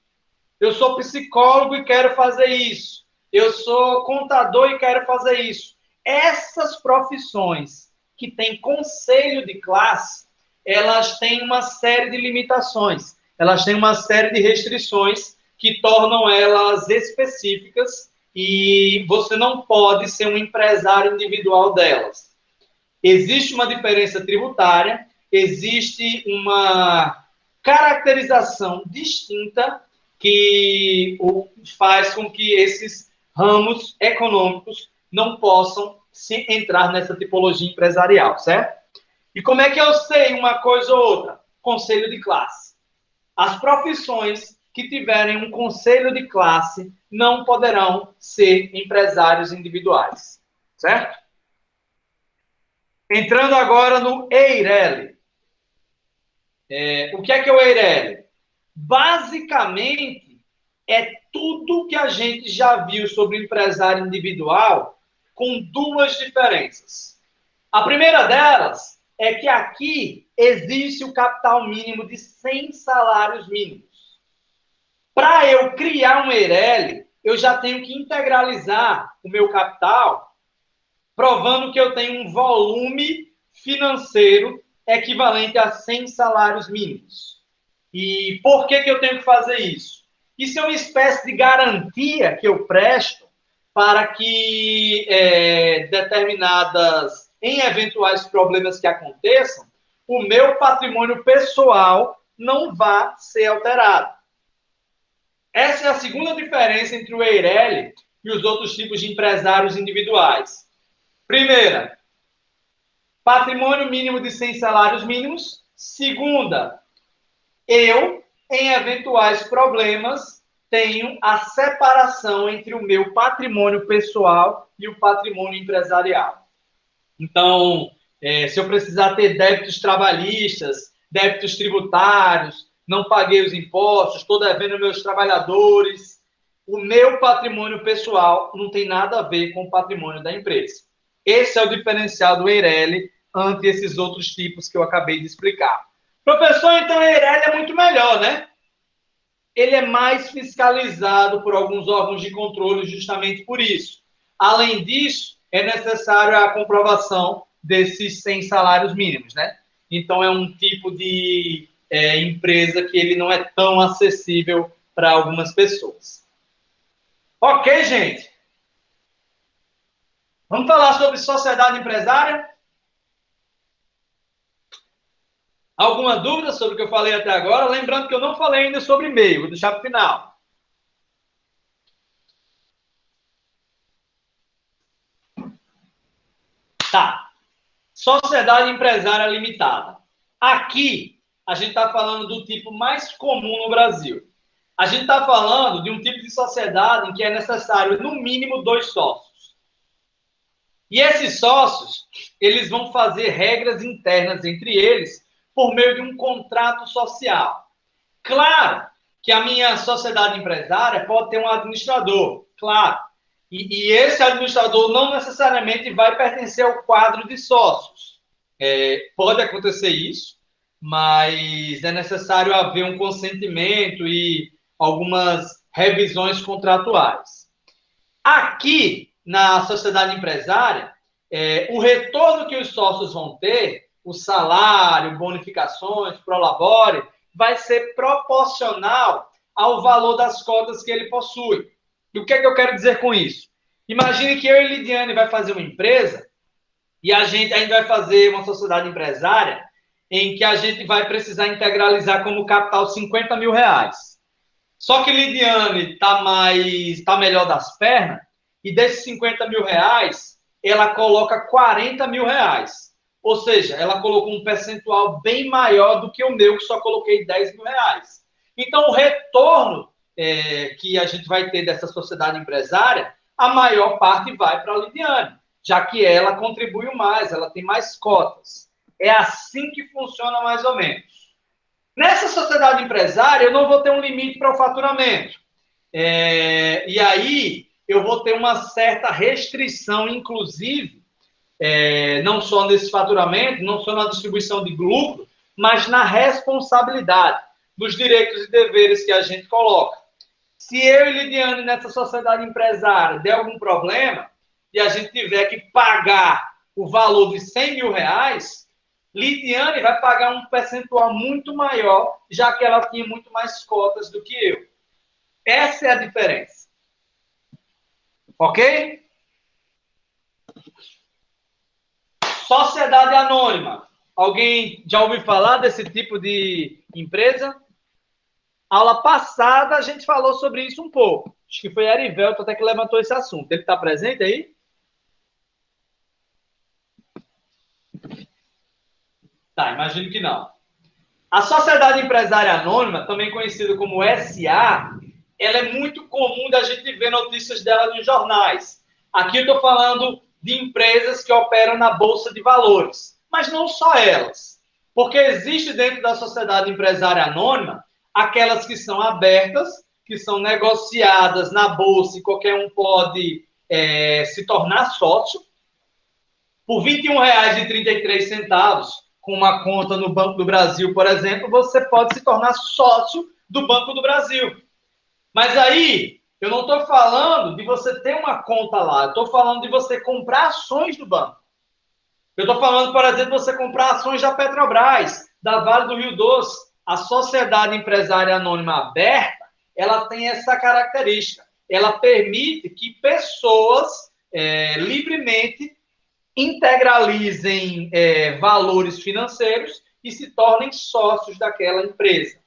S1: Eu sou psicólogo e quero fazer isso. Eu sou contador e quero fazer isso. Essas profissões que têm conselho de classe, elas têm uma série de limitações, elas têm uma série de restrições que tornam elas específicas e você não pode ser um empresário individual delas. Existe uma diferença tributária, existe uma caracterização distinta que faz com que esses ramos econômicos não possam se entrar nessa tipologia empresarial, certo? E como é que eu sei uma coisa ou outra? Conselho de classe. As profissões que tiverem um conselho de classe não poderão ser empresários individuais, certo? Entrando agora no EIRELI. O que é o EIRELI? Basicamente, é tudo que a gente já viu sobre empresário individual com duas diferenças. A primeira delas é que aqui existe o capital mínimo de 100 salários mínimos. Para eu criar um EIRELI, eu já tenho que integralizar o meu capital, provando que eu tenho um volume financeiro equivalente a 100 salários mínimos. E por que eu tenho que fazer isso? Isso é uma espécie de garantia que eu presto para que em eventuais problemas que aconteçam, o meu patrimônio pessoal não vá ser alterado. Essa é a segunda diferença entre o EIRELI e os outros tipos de empresários individuais. Primeira, patrimônio mínimo de 100 salários mínimos. Segunda, eu, em eventuais problemas, tenho a separação entre o meu patrimônio pessoal e o patrimônio empresarial. Então, se eu precisar ter débitos trabalhistas, débitos tributários, não paguei os impostos, estou devendo meus trabalhadores, o meu patrimônio pessoal não tem nada a ver com o patrimônio da empresa. Esse é o diferencial do EIRELI ante esses outros tipos que eu acabei de explicar. Professor, então o EIRELI é muito melhor, né? Ele é mais fiscalizado por alguns órgãos de controle justamente por isso. Além disso, é necessário a comprovação desses 100 salários mínimos, né? Então, é um tipo de empresa que ele não é tão acessível para algumas pessoas. Ok, gente? Vamos falar sobre sociedade empresária? Alguma dúvida sobre o que eu falei até agora? Lembrando que eu não falei ainda sobre MEI, vou deixar para o final. Tá. Sociedade empresária limitada. Aqui, a gente está falando do tipo mais comum no Brasil. A gente está falando de um tipo de sociedade em que é necessário, no mínimo, 2 sócios. E esses sócios, eles vão fazer regras internas entre eles por meio de um contrato social. Claro que a minha sociedade empresária pode ter um administrador, claro. E esse administrador não necessariamente vai pertencer ao quadro de sócios. Pode acontecer isso, mas é necessário haver um consentimento e algumas revisões contratuais. Aqui, na sociedade empresária, o retorno que os sócios vão ter, o salário, bonificações, prolabore, vai ser proporcional ao valor das cotas que ele possui. E o que é que eu quero dizer com isso? Imagine que eu e Lidiane vai fazer uma empresa e a gente vai fazer uma sociedade empresária em que a gente vai precisar integralizar como capital 50 mil reais. Só que Lidiane está melhor das pernas e desses 50 mil reais, ela coloca 40 mil reais. Ou seja, ela colocou um percentual bem maior do que o meu, que só coloquei 10 mil reais. Então, o retorno que a gente vai ter dessa sociedade empresária, a maior parte vai para a Lidiane, já que ela contribui mais, ela tem mais cotas. É assim que funciona mais ou menos. Nessa sociedade empresária, eu não vou ter um limite para o faturamento. E aí eu vou ter uma certa restrição, inclusive, não só nesse faturamento, não só na distribuição de lucro, mas na responsabilidade, nos direitos e deveres que a gente coloca. Se eu e Lidiane, nessa sociedade empresária, der algum problema e a gente tiver que pagar o valor de 100 mil reais, Lidiane vai pagar um percentual muito maior, já que ela tinha muito mais cotas do que eu. Essa é a diferença. Ok? Sociedade anônima. Alguém já ouviu falar desse tipo de empresa? Aula passada a gente falou sobre isso um pouco. Acho que foi Erivelto até que levantou esse assunto. Ele está presente aí? Tá, imagino que não. A Sociedade Empresária Anônima, também conhecida como SA, ela é muito comum da gente ver notícias dela nos jornais. Aqui eu estou falando de empresas que operam na Bolsa de Valores. Mas não só elas. Porque existe dentro da Sociedade Empresária Anônima aquelas que são abertas, que são negociadas na Bolsa e qualquer um pode se tornar sócio. Por R$ 21,33, com uma conta no Banco do Brasil, por exemplo, você pode se tornar sócio do Banco do Brasil. Mas aí, eu não estou falando de você ter uma conta lá, eu estou falando de você comprar ações do banco. Eu estou falando, por exemplo, de você comprar ações da Petrobras, da Vale do Rio Doce. A Sociedade Empresária Anônima Aberta, ela tem essa característica. Ela permite que pessoas livremente integralizem valores financeiros e se tornem sócios daquela empresa.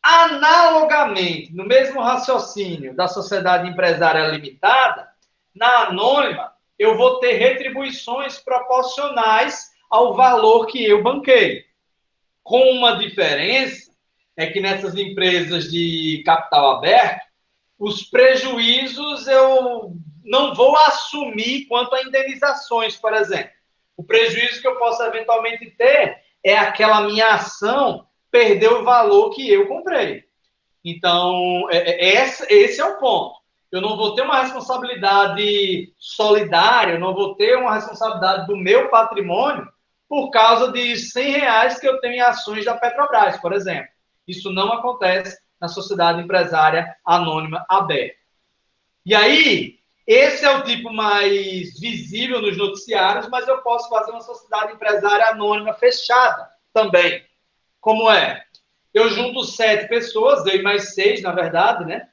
S1: Analogamente, no mesmo raciocínio da Sociedade Empresária Limitada, na anônima, eu vou ter retribuições proporcionais ao valor que eu banquei. Com uma diferença, é que nessas empresas de capital aberto, os prejuízos eu não vou assumir quanto a indenizações, por exemplo. O prejuízo que eu posso eventualmente ter é aquela minha ação perder o valor que eu comprei. Então, esse é o ponto. Eu não vou ter uma responsabilidade solidária, eu não vou ter uma responsabilidade do meu patrimônio por causa de R$ 100 que eu tenho em ações da Petrobras, por exemplo. Isso não acontece na Sociedade Empresária Anônima Aberta. E aí, esse é o tipo mais visível nos noticiários, mas eu posso fazer uma Sociedade Empresária Anônima fechada também. Como é? Eu junto 7 pessoas, eu e mais 6, na verdade, né?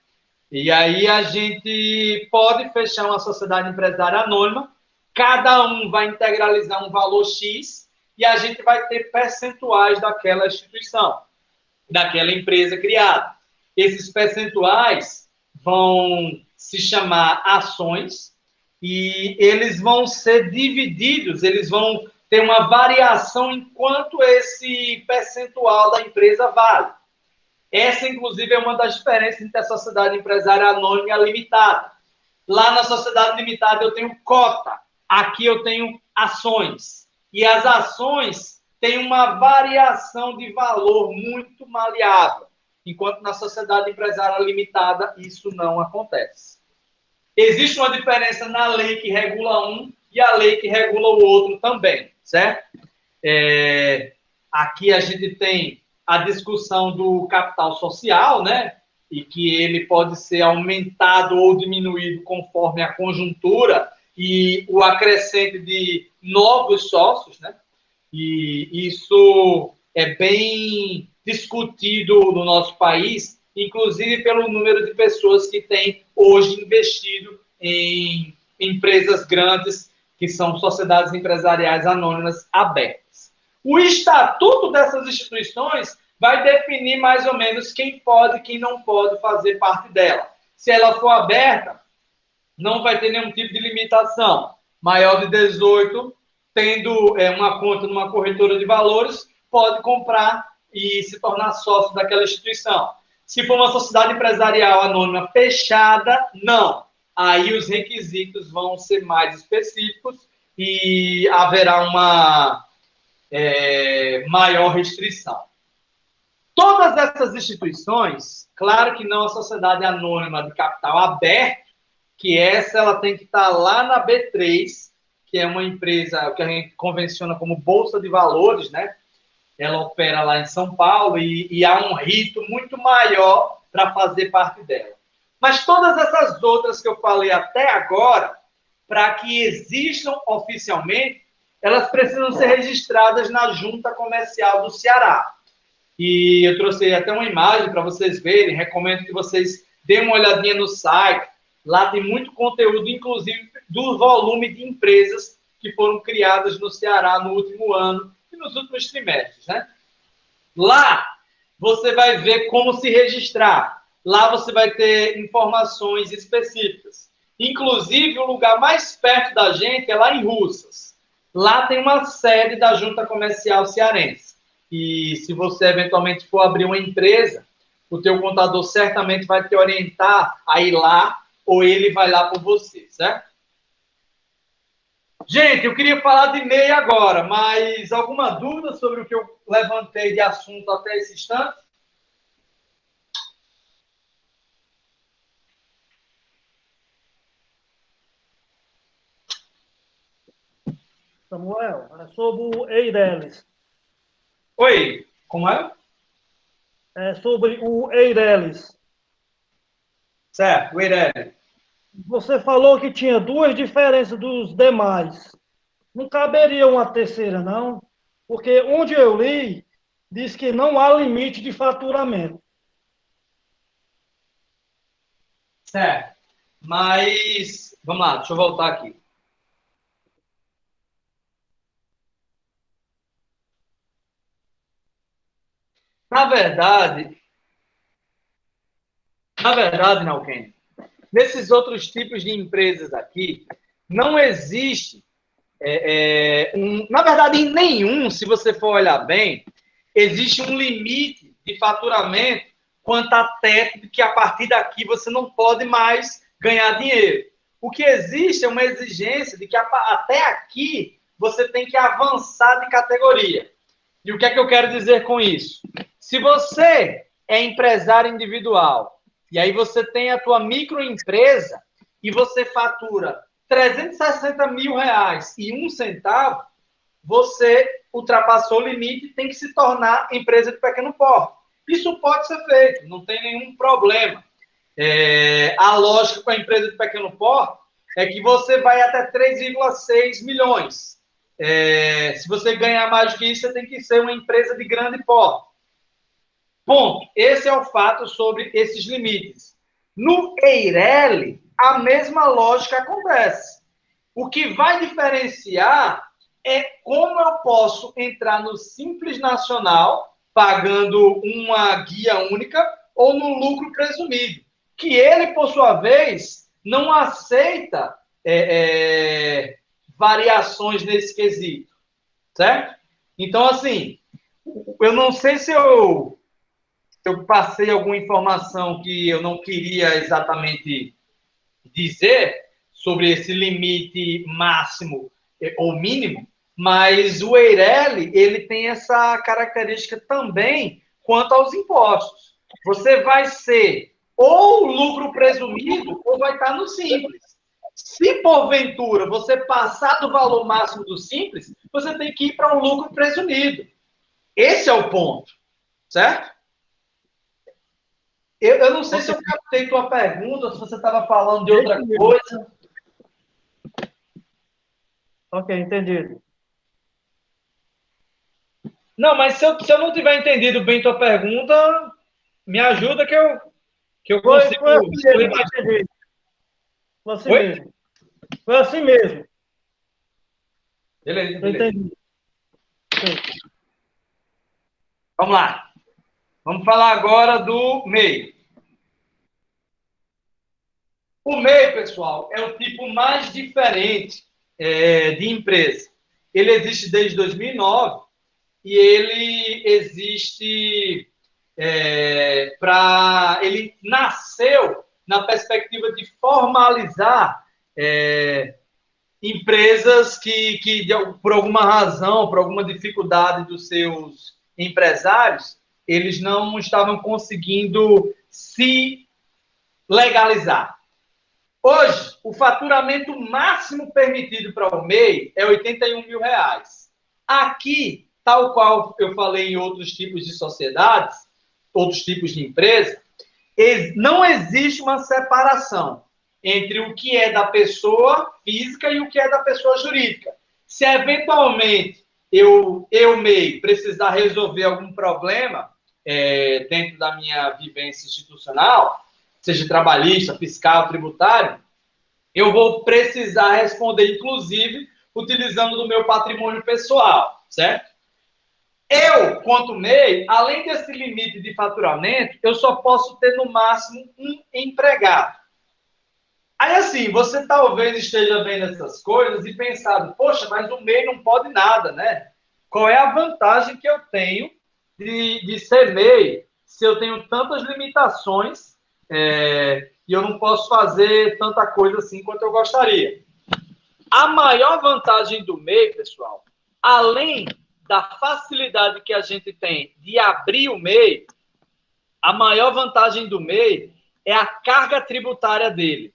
S1: E aí a gente pode fechar uma Sociedade Empresária Anônima, cada um vai integralizar um valor X e a gente vai ter percentuais daquela instituição, daquela empresa criada. Esses percentuais vão se chamar ações e eles vão ser divididos, eles vão ter uma variação enquanto esse percentual da empresa vale. Essa, inclusive, é uma das diferenças entre a Sociedade Empresária Anônima e a Limitada. Lá na Sociedade Limitada eu tenho cota, aqui eu tenho ações. E as ações têm uma variação de valor muito maleável, enquanto na Sociedade Empresária Limitada isso não acontece. Existe uma diferença na lei que regula um e a lei que regula o outro também, certo? Aqui a gente tem a discussão do capital social, né? E que ele pode ser aumentado ou diminuído conforme a conjuntura e o acrescente de novos sócios, né? E isso é bem discutido no nosso país, inclusive pelo número de pessoas que têm hoje investido em empresas grandes, que são sociedades empresariais anônimas abertas. O estatuto dessas instituições vai definir mais ou menos quem pode e quem não pode fazer parte dela. Se ela for aberta, não vai ter nenhum tipo de limitação. Maior de 18, tendo uma conta numa corretora de valores, pode comprar e se tornar sócio daquela instituição. Se for uma sociedade empresarial anônima fechada, não. Aí os requisitos vão ser mais específicos e haverá uma maior restrição. Todas essas instituições, claro que não a sociedade anônima de capital aberto, que essa ela tem que estar lá na B3, que é uma empresa que a gente convenciona como Bolsa de Valores, né? Ela opera lá em São Paulo e há um rito muito maior para fazer parte dela. Mas todas essas outras que eu falei até agora, para que existam oficialmente, elas precisam ser registradas na Junta Comercial do Ceará. E eu trouxe até uma imagem para vocês verem, recomendo que vocês deem uma olhadinha no site. Lá tem muito conteúdo, inclusive, do volume de empresas que foram criadas no Ceará no último ano e nos últimos trimestres, né? Lá, você vai ver como se registrar. Lá você vai ter informações específicas. Inclusive, o lugar mais perto da gente é lá em Russas. Lá tem uma sede da Junta Comercial Cearense. E se você eventualmente for abrir uma empresa, o teu contador certamente vai te orientar a ir lá ou ele vai lá por você, certo? Gente, eu queria falar de MEI agora, mas alguma dúvida sobre o que eu levantei de assunto até esse instante?
S2: Samuel, é sobre o Eireles.
S1: Oi, como é?
S2: É sobre o Eireles.
S1: Certo, Irene.
S2: Você falou que tinha duas diferenças dos demais. Não caberia uma terceira, não? Porque onde eu li, diz que não há limite de faturamento.
S1: Certo. Mas, vamos lá, deixa eu voltar aqui. Na verdade, Nalken, nesses outros tipos de empresas aqui, não existe, na verdade, em nenhum, se você for olhar bem, existe um limite de faturamento quanto a teto de que a partir daqui você não pode mais ganhar dinheiro. O que existe é uma exigência de que até aqui você tem que avançar de categoria. E o que é que eu quero dizer com isso? Se você é empresário individual e aí você tem a tua microempresa e você fatura 360 mil reais e 1 centavo, você ultrapassou o limite e tem que se tornar empresa de pequeno porte. Isso pode ser feito, não tem nenhum problema. A lógica com a empresa de pequeno porte é que você vai até 3,6 milhões. Se você ganhar mais do que isso, você tem que ser uma empresa de grande porte. Ponto. Esse é o fato sobre esses limites. No Eireli, a mesma lógica acontece. O que vai diferenciar é como eu posso entrar no Simples Nacional, pagando uma guia única, ou no lucro presumido, que ele, por sua vez, não aceita variações nesse quesito, certo? Então, assim, eu não sei se eu passei alguma informação que eu não queria exatamente dizer sobre esse limite máximo ou mínimo, mas o Eireli, ele tem essa característica também quanto aos impostos. Você vai ser ou lucro presumido ou vai estar no Simples. Se, porventura, você passar do valor máximo do Simples, você tem que ir para um lucro presumido. Esse é o ponto, certo? Eu não sei se eu captei tua pergunta, se você estava falando de outra coisa.
S2: Ok, entendido.
S1: Não, mas se eu não tiver entendido bem tua pergunta, me ajuda que eu consigo...
S2: Foi assim mesmo, entendi. Foi assim mesmo. Foi assim mesmo.
S1: Beleza.
S2: Entendi.
S1: Vamos lá. Vamos falar agora do MEI. O MEI, pessoal, é o tipo mais diferente de empresa. Ele existe desde 2009 e ele existe ele nasceu na perspectiva de formalizar empresas que, por alguma razão, por alguma dificuldade dos seus empresários, eles não estavam conseguindo se legalizar. Hoje, o faturamento máximo permitido para o MEI é R$81 mil. Aqui, tal qual eu falei em outros tipos de sociedades, outros tipos de empresa, não existe uma separação entre o que é da pessoa física e o que é da pessoa jurídica. Se eventualmente eu MEI, precisar resolver algum problema dentro da minha vivência institucional, seja trabalhista, fiscal, tributário, eu vou precisar responder, inclusive, utilizando do meu patrimônio pessoal, certo? Eu, quanto MEI, além desse limite de faturamento, eu só posso ter, no máximo, um empregado. Aí, assim, você talvez esteja vendo essas coisas e pensando, poxa, mas o MEI não pode nada, né? Qual é a vantagem que eu tenho de ser MEI se eu tenho tantas limitações e eu não posso fazer tanta coisa assim quanto eu gostaria? A maior vantagem do MEI, pessoal, além da facilidade que a gente tem de abrir o MEI, a maior vantagem do MEI é a carga tributária dele.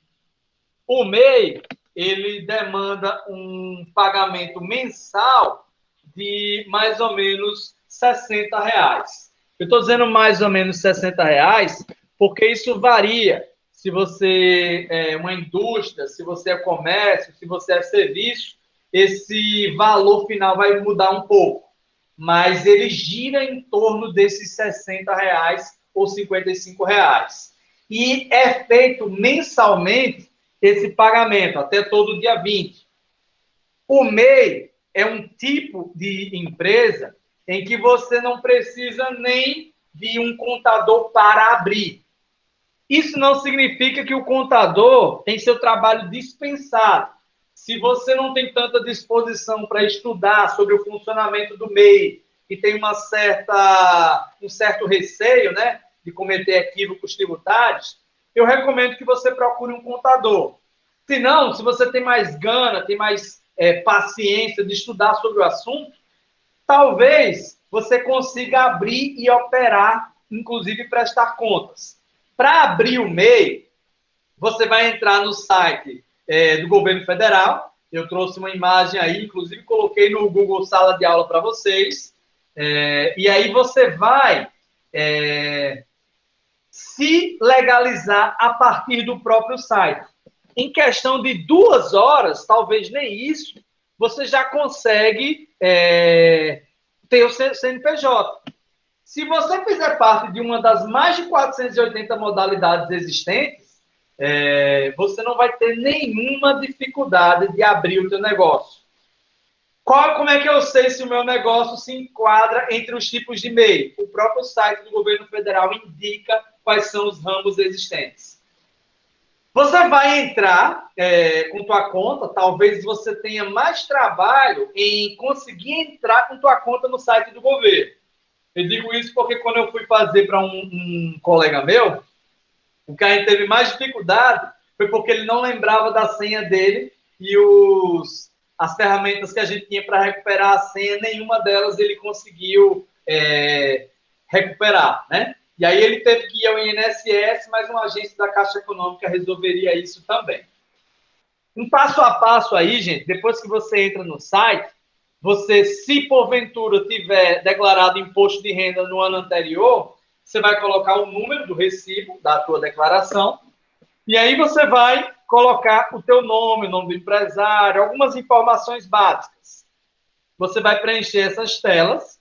S1: O MEI, ele demanda um pagamento mensal de mais ou menos R$60. Eu estou dizendo mais ou menos R$60 porque isso varia. Se você é uma indústria, se você é comércio, se você é serviço, esse valor final vai mudar um pouco. Mas ele gira em torno desses R$60 ou R$55. E é feito mensalmente esse pagamento, até todo dia 20. O MEI é um tipo de empresa em que você não precisa nem de um contador para abrir. Isso não significa que o contador tem seu trabalho dispensado. Se você não tem tanta disposição para estudar sobre o funcionamento do MEI e tem um certo receio, né, de cometer equívocos tributários, eu recomendo que você procure um contador. Se não, se você tem mais gana, tem mais paciência de estudar sobre o assunto, talvez você consiga abrir e operar, inclusive prestar contas. Para abrir o MEI, você vai entrar no site do governo federal. Eu trouxe uma imagem aí, inclusive coloquei no Google Sala de Aula para vocês. E aí você vai se legalizar a partir do próprio site. Em questão de 2 horas, talvez nem isso, você já consegue ter o CNPJ. Se você fizer parte de uma das mais de 480 modalidades existentes, você não vai ter nenhuma dificuldade de abrir o seu negócio. Como é que eu sei se o meu negócio se enquadra entre os tipos de MEI? O próprio site do governo federal indica quais são os ramos existentes. Você vai entrar com tua conta, talvez você tenha mais trabalho em conseguir entrar com tua conta no site do governo. Eu digo isso porque quando eu fui fazer para um colega meu, o que a gente teve mais dificuldade foi porque ele não lembrava da senha dele e as ferramentas que a gente tinha para recuperar a senha, nenhuma delas ele conseguiu recuperar, né? E aí ele teve que ir ao INSS, mas uma agência da Caixa Econômica resolveria isso também. Um passo a passo aí, gente, depois que você entra no site, você, se porventura tiver declarado imposto de renda no ano anterior, você vai colocar o número do recibo da tua declaração, e aí você vai colocar o teu nome, o nome do empresário, algumas informações básicas. Você vai preencher essas telas,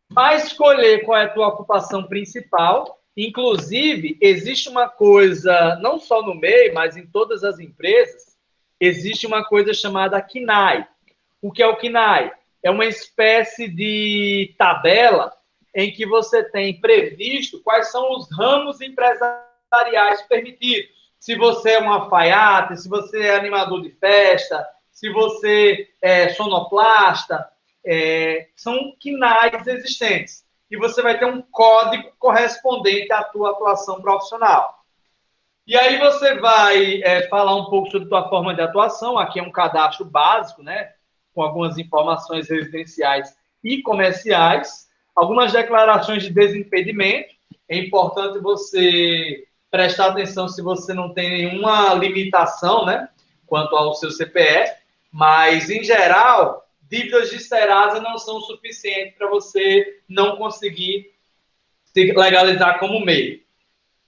S1: vai escolher qual é a tua ocupação principal. Inclusive, existe uma coisa, não só no MEI, mas em todas as empresas, existe uma coisa chamada KNAI. O que é o KNAI? É uma espécie de tabela em que você tem previsto quais são os ramos empresariais permitidos. Se você é um alfaiate, se você é animador de festa, se você é sonoplasta, são KNAIs existentes. E você vai ter um código correspondente à tua atuação profissional. E aí você vai falar um pouco sobre a tua forma de atuação. Aqui é um cadastro básico, né? Com algumas informações residenciais e comerciais. algumas declarações de desimpedimento. É importante você prestar atenção se você não tem nenhuma limitação, né, quanto ao seu CPF, mas, em geral, dívidas de Serasa não são suficientes para você não conseguir se legalizar como MEI.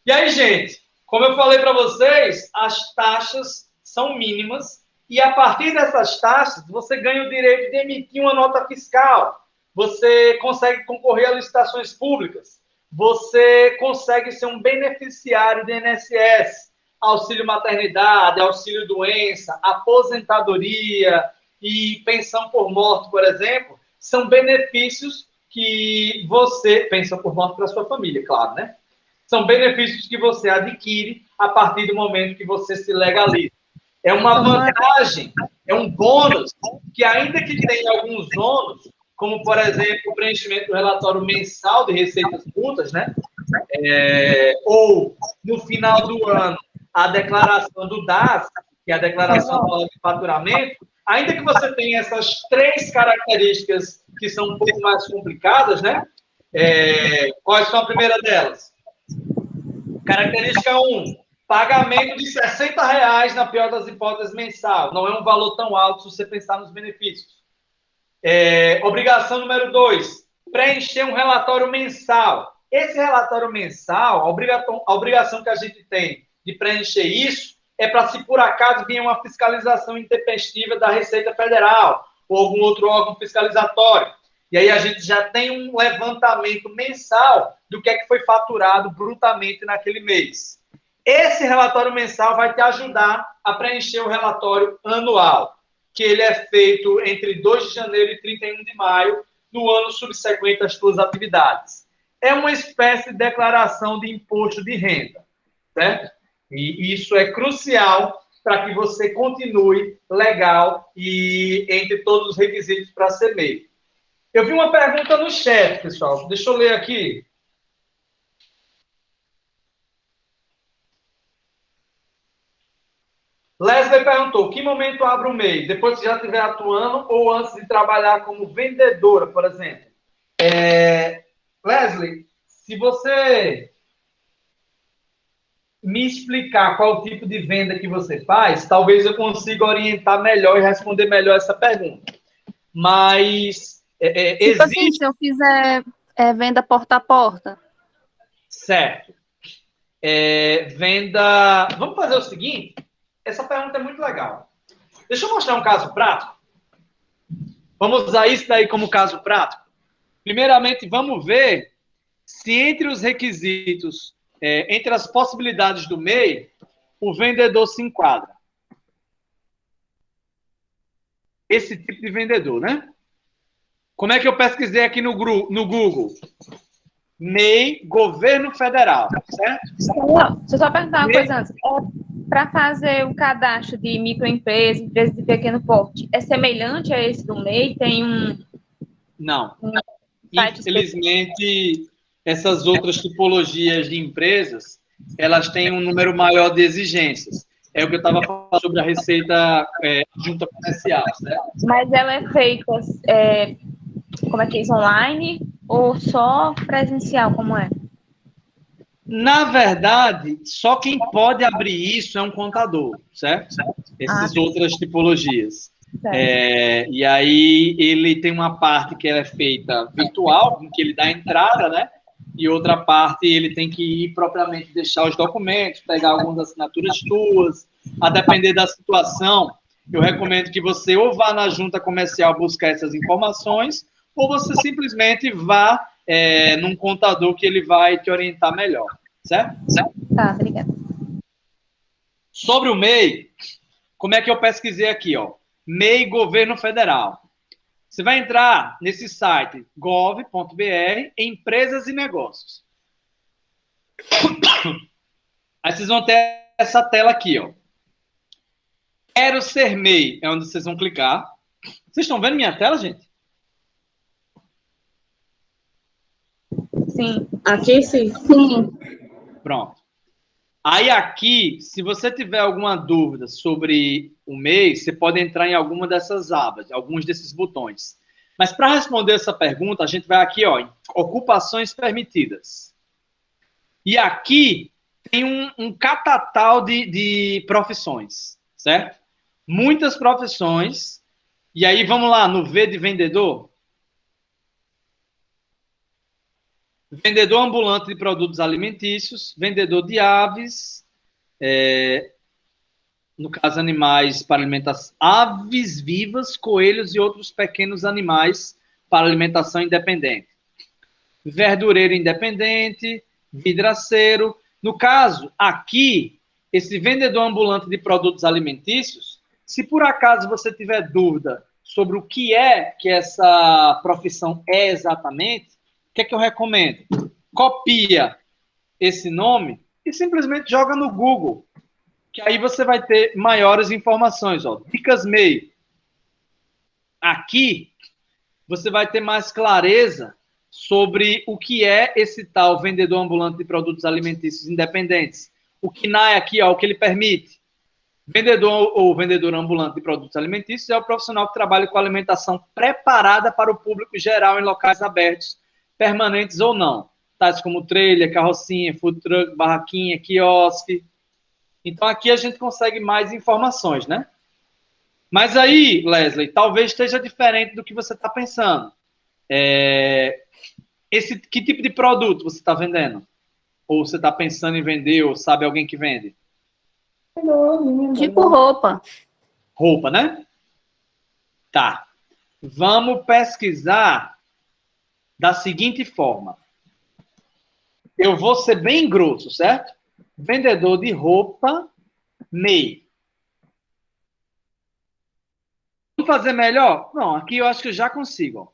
S1: E aí, gente, como eu falei para vocês, as taxas são mínimas e, a partir dessas taxas, você ganha o direito de emitir uma nota fiscal, você consegue concorrer a licitações públicas, você consegue ser um beneficiário do INSS, auxílio maternidade, auxílio doença, aposentadoria e pensão por morte, por exemplo, são benefícios que você... Pensão por morte para sua família, claro, né? São benefícios que você adquire a partir do momento que você se legaliza. É uma vantagem, é um bônus, que ainda que tenha alguns ônus, como, por exemplo, o preenchimento do relatório mensal de receitas brutas, né? Ou, no final do ano, a declaração do DAS, que é a declaração anual de faturamento, ainda que você tenha essas 3 características que são um pouco mais complicadas, né? Quais são a primeira delas? Característica 1, pagamento de R$60, na pior das hipóteses, mensal. Não é um valor tão alto se você pensar nos benefícios. Obrigação número 2, preencher um relatório mensal. Esse relatório mensal, a obrigação que a gente tem de preencher isso é para, se por acaso vier uma fiscalização intempestiva da Receita Federal ou algum outro órgão fiscalizatório. E aí a gente já tem um levantamento mensal do que é que foi faturado brutamente naquele mês. Esse relatório mensal vai te ajudar a preencher o relatório anual, que ele é feito entre 2 de janeiro e 31 de maio, no ano subsequente às suas atividades. É uma espécie de declaração de imposto de renda, certo? E isso é crucial para que você continue legal e entre todos os requisitos para ser MEI. Eu vi uma pergunta no chat, pessoal. Deixa eu ler aqui. Leslie perguntou, que momento abre o MEI? Depois que já estiver atuando ou antes de trabalhar como vendedora, por exemplo? Leslie, se você me explicar qual tipo de venda que você faz, talvez eu consiga orientar melhor e responder melhor essa pergunta. Mas
S6: tipo assim, se eu fizer venda porta a porta.
S1: Certo. Venda... Vamos fazer o seguinte? Essa pergunta é muito legal. Deixa eu mostrar um caso prático. Vamos usar isso daí como caso prático. Primeiramente, vamos ver se entre os requisitos, entre as possibilidades do MEI, o vendedor se enquadra. Esse tipo de vendedor, né? Como é que eu pesquisei aqui no Google? MEI, Governo Federal, certo?
S5: Deixa eu só perguntar uma coisa antes. Para fazer o cadastro de microempresa, empresa de pequeno porte, é semelhante a esse do MEI? Tem um...
S1: Não. Infelizmente, essas outras tipologias de empresas, elas têm um número maior de exigências. É o que eu estava falando sobre a Receita Junta Comercial, certo?
S5: Mas ela é feita, como é que é, online ou só presencial, como é?
S1: Na verdade, só quem pode abrir isso é um contador, certo? Essas outras tipologias. E aí ele tem uma parte que é feita virtual, em que ele dá a entrada, né? E outra parte ele tem que ir propriamente deixar os documentos, pegar algumas assinaturas tuas. A depender da situação, eu recomendo que você ou vá na junta comercial buscar essas informações, ou você simplesmente vá num contador que ele vai te orientar melhor, certo?
S5: Tá, obrigada.
S1: Sobre o MEI, como é que eu pesquisei aqui, ó? MEI Governo Federal. Você vai entrar nesse site gov.br, empresas e negócios. Aí vocês vão ter essa tela aqui, ó. Quero ser MEI, é onde vocês vão clicar. Vocês estão vendo minha tela, gente?
S5: Sim.
S4: Aqui sim.
S6: Sim.
S1: Pronto. Aí aqui, se você tiver alguma dúvida sobre o MEI, você pode entrar em alguma dessas abas, alguns desses botões. Mas para responder essa pergunta, a gente vai aqui, ó, em ocupações permitidas. E aqui tem um catatal de profissões, certo? Muitas profissões. E aí, vamos lá, no V de vendedor. Vendedor ambulante de produtos alimentícios, vendedor de aves, no caso, animais para alimentação, aves vivas, coelhos e outros pequenos animais para alimentação independente. Verdureiro independente, vidraceiro. No caso, aqui, esse vendedor ambulante de produtos alimentícios, se por acaso você tiver dúvida sobre o que é que essa profissão é exatamente, o que é que eu recomendo? Copia esse nome e simplesmente joga no Google, que aí você vai ter maiores informações. Ó. Dicas MEI. Aqui, você vai ter mais clareza sobre o que é esse tal vendedor ambulante de produtos alimentícios independentes. O KNAI aqui, ó, o que ele permite. Vendedor ou vendedora ambulante de produtos alimentícios é o profissional que trabalha com alimentação preparada para o público geral em locais abertos, permanentes ou não, tais como trailer, carrocinha, food truck, barraquinha, quiosque. Então, aqui a gente consegue mais informações, né? Mas aí, Leslie, talvez esteja diferente do que você está pensando. Que tipo de produto você está vendendo? Ou você está pensando em vender, ou sabe alguém que vende?
S6: Tipo roupa.
S1: Roupa, né? Tá. Vamos pesquisar da seguinte forma. Eu vou ser bem grosso, certo? Vendedor de roupa, MEI. Vamos fazer melhor? Não, aqui eu acho que eu já consigo. Ó.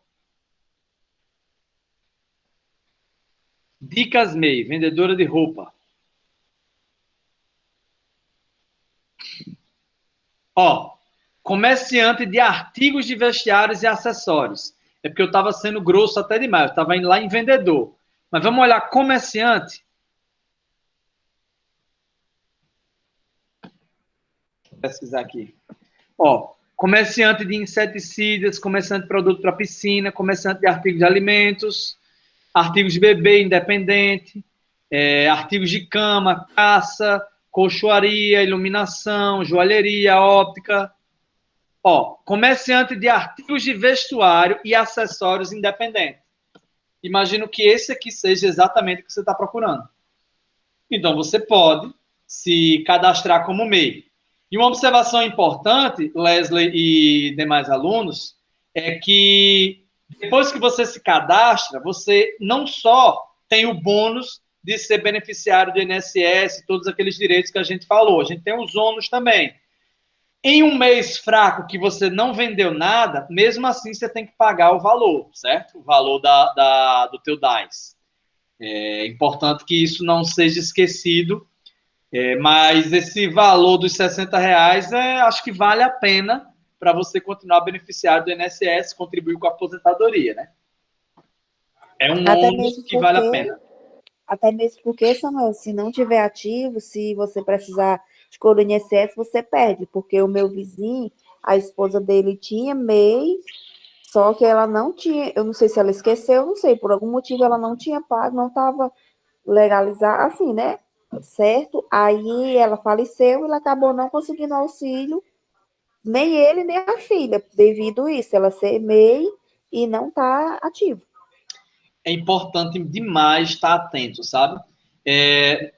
S1: Dicas MEI, vendedora de roupa. Ó, comerciante de artigos de vestiários e acessórios. É porque eu estava sendo grosso até demais. Eu estava indo lá em vendedor. Mas vamos olhar comerciante. Vou pesquisar aqui. Ó, comerciante de inseticidas, comerciante de produto para piscina, comerciante de artigos de alimentos, artigos de bebê independente, artigos de cama, caça, colchoaria, iluminação, joalheria, óptica. Ó, comerciante de artigos de vestuário e acessórios independente. Imagino que esse aqui seja exatamente o que você está procurando. Então, você pode se cadastrar como MEI. E uma observação importante, Leslie e demais alunos, é que depois que você se cadastra, você não só tem o bônus de ser beneficiário do INSS, todos aqueles direitos que a gente falou, a gente tem os ônus também. Em um mês fraco que você não vendeu nada, mesmo assim você tem que pagar o valor, certo? O valor do teu DAS. É importante que isso não seja esquecido, mas esse valor dos R$60, acho que vale a pena para você continuar beneficiário do INSS, contribuir com a aposentadoria, né? É um ônus que vale a pena.
S3: Até mesmo porque, Samuel, se não tiver ativo, se você precisar de cor do INSS, você perde, porque o meu vizinho, a esposa dele tinha MEI, só que ela não tinha, eu não sei se ela esqueceu, não sei, por algum motivo ela não tinha pago, não estava legalizada, assim, né? Certo? Aí ela faleceu e ela acabou não conseguindo auxílio, nem ele, nem a filha, devido a isso, ela ser MEI e não tá ativo.
S1: É importante demais estar atento, sabe?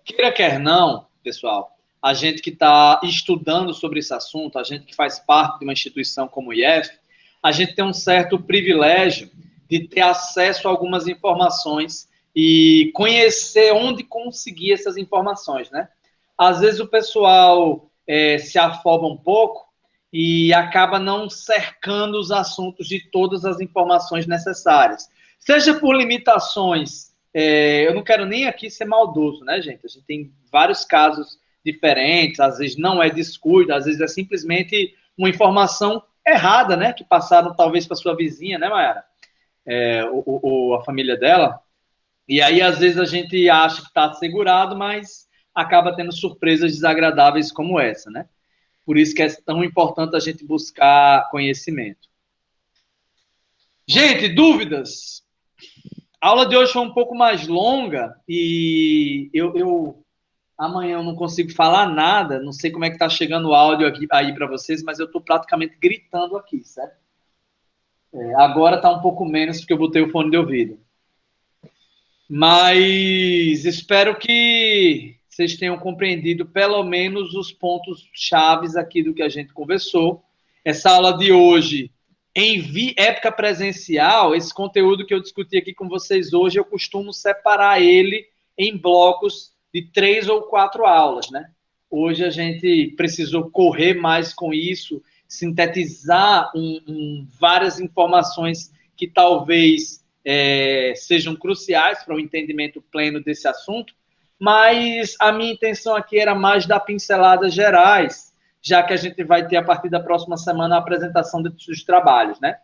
S1: Queira quer não, pessoal, a gente que está estudando sobre esse assunto, a gente que faz parte de uma instituição como o IF, a gente tem um certo privilégio de ter acesso a algumas informações e conhecer onde conseguir essas informações, né? Às vezes o pessoal se afoba um pouco e acaba não cercando os assuntos de todas as informações necessárias. Seja por limitações, eu não quero nem aqui ser maldoso, né, gente? A gente tem vários casos diferentes, às vezes não é descuido, às vezes é simplesmente uma informação errada, né, que passaram talvez para sua vizinha, né, Mayara? A família dela. E aí, às vezes, a gente acha que está assegurado, mas acaba tendo surpresas desagradáveis como essa, né? Por isso que é tão importante a gente buscar conhecimento. Gente, dúvidas? A aula de hoje foi um pouco mais longa e amanhã eu não consigo falar nada, não sei como é que tá chegando o áudio aqui, aí para vocês, mas eu tô praticamente gritando aqui, certo? Agora tá um pouco menos porque eu botei o fone de ouvido. Mas espero que vocês tenham compreendido pelo menos os pontos chaves aqui do que a gente conversou. Essa aula de hoje, em época presencial, esse conteúdo que eu discuti aqui com vocês hoje, eu costumo separar ele em blocos de 3 ou 4 aulas, né? Hoje a gente precisou correr mais com isso, sintetizar várias informações que talvez sejam cruciais para o entendimento pleno desse assunto, mas a minha intenção aqui era mais dar pinceladas gerais, já que a gente vai ter, a partir da próxima semana, a apresentação dos trabalhos, né?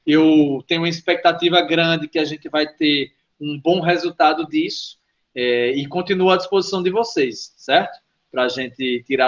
S1: Eu tenho uma expectativa grande que a gente vai ter um bom resultado disso, e continuo à disposição de vocês, certo? Para a gente tirar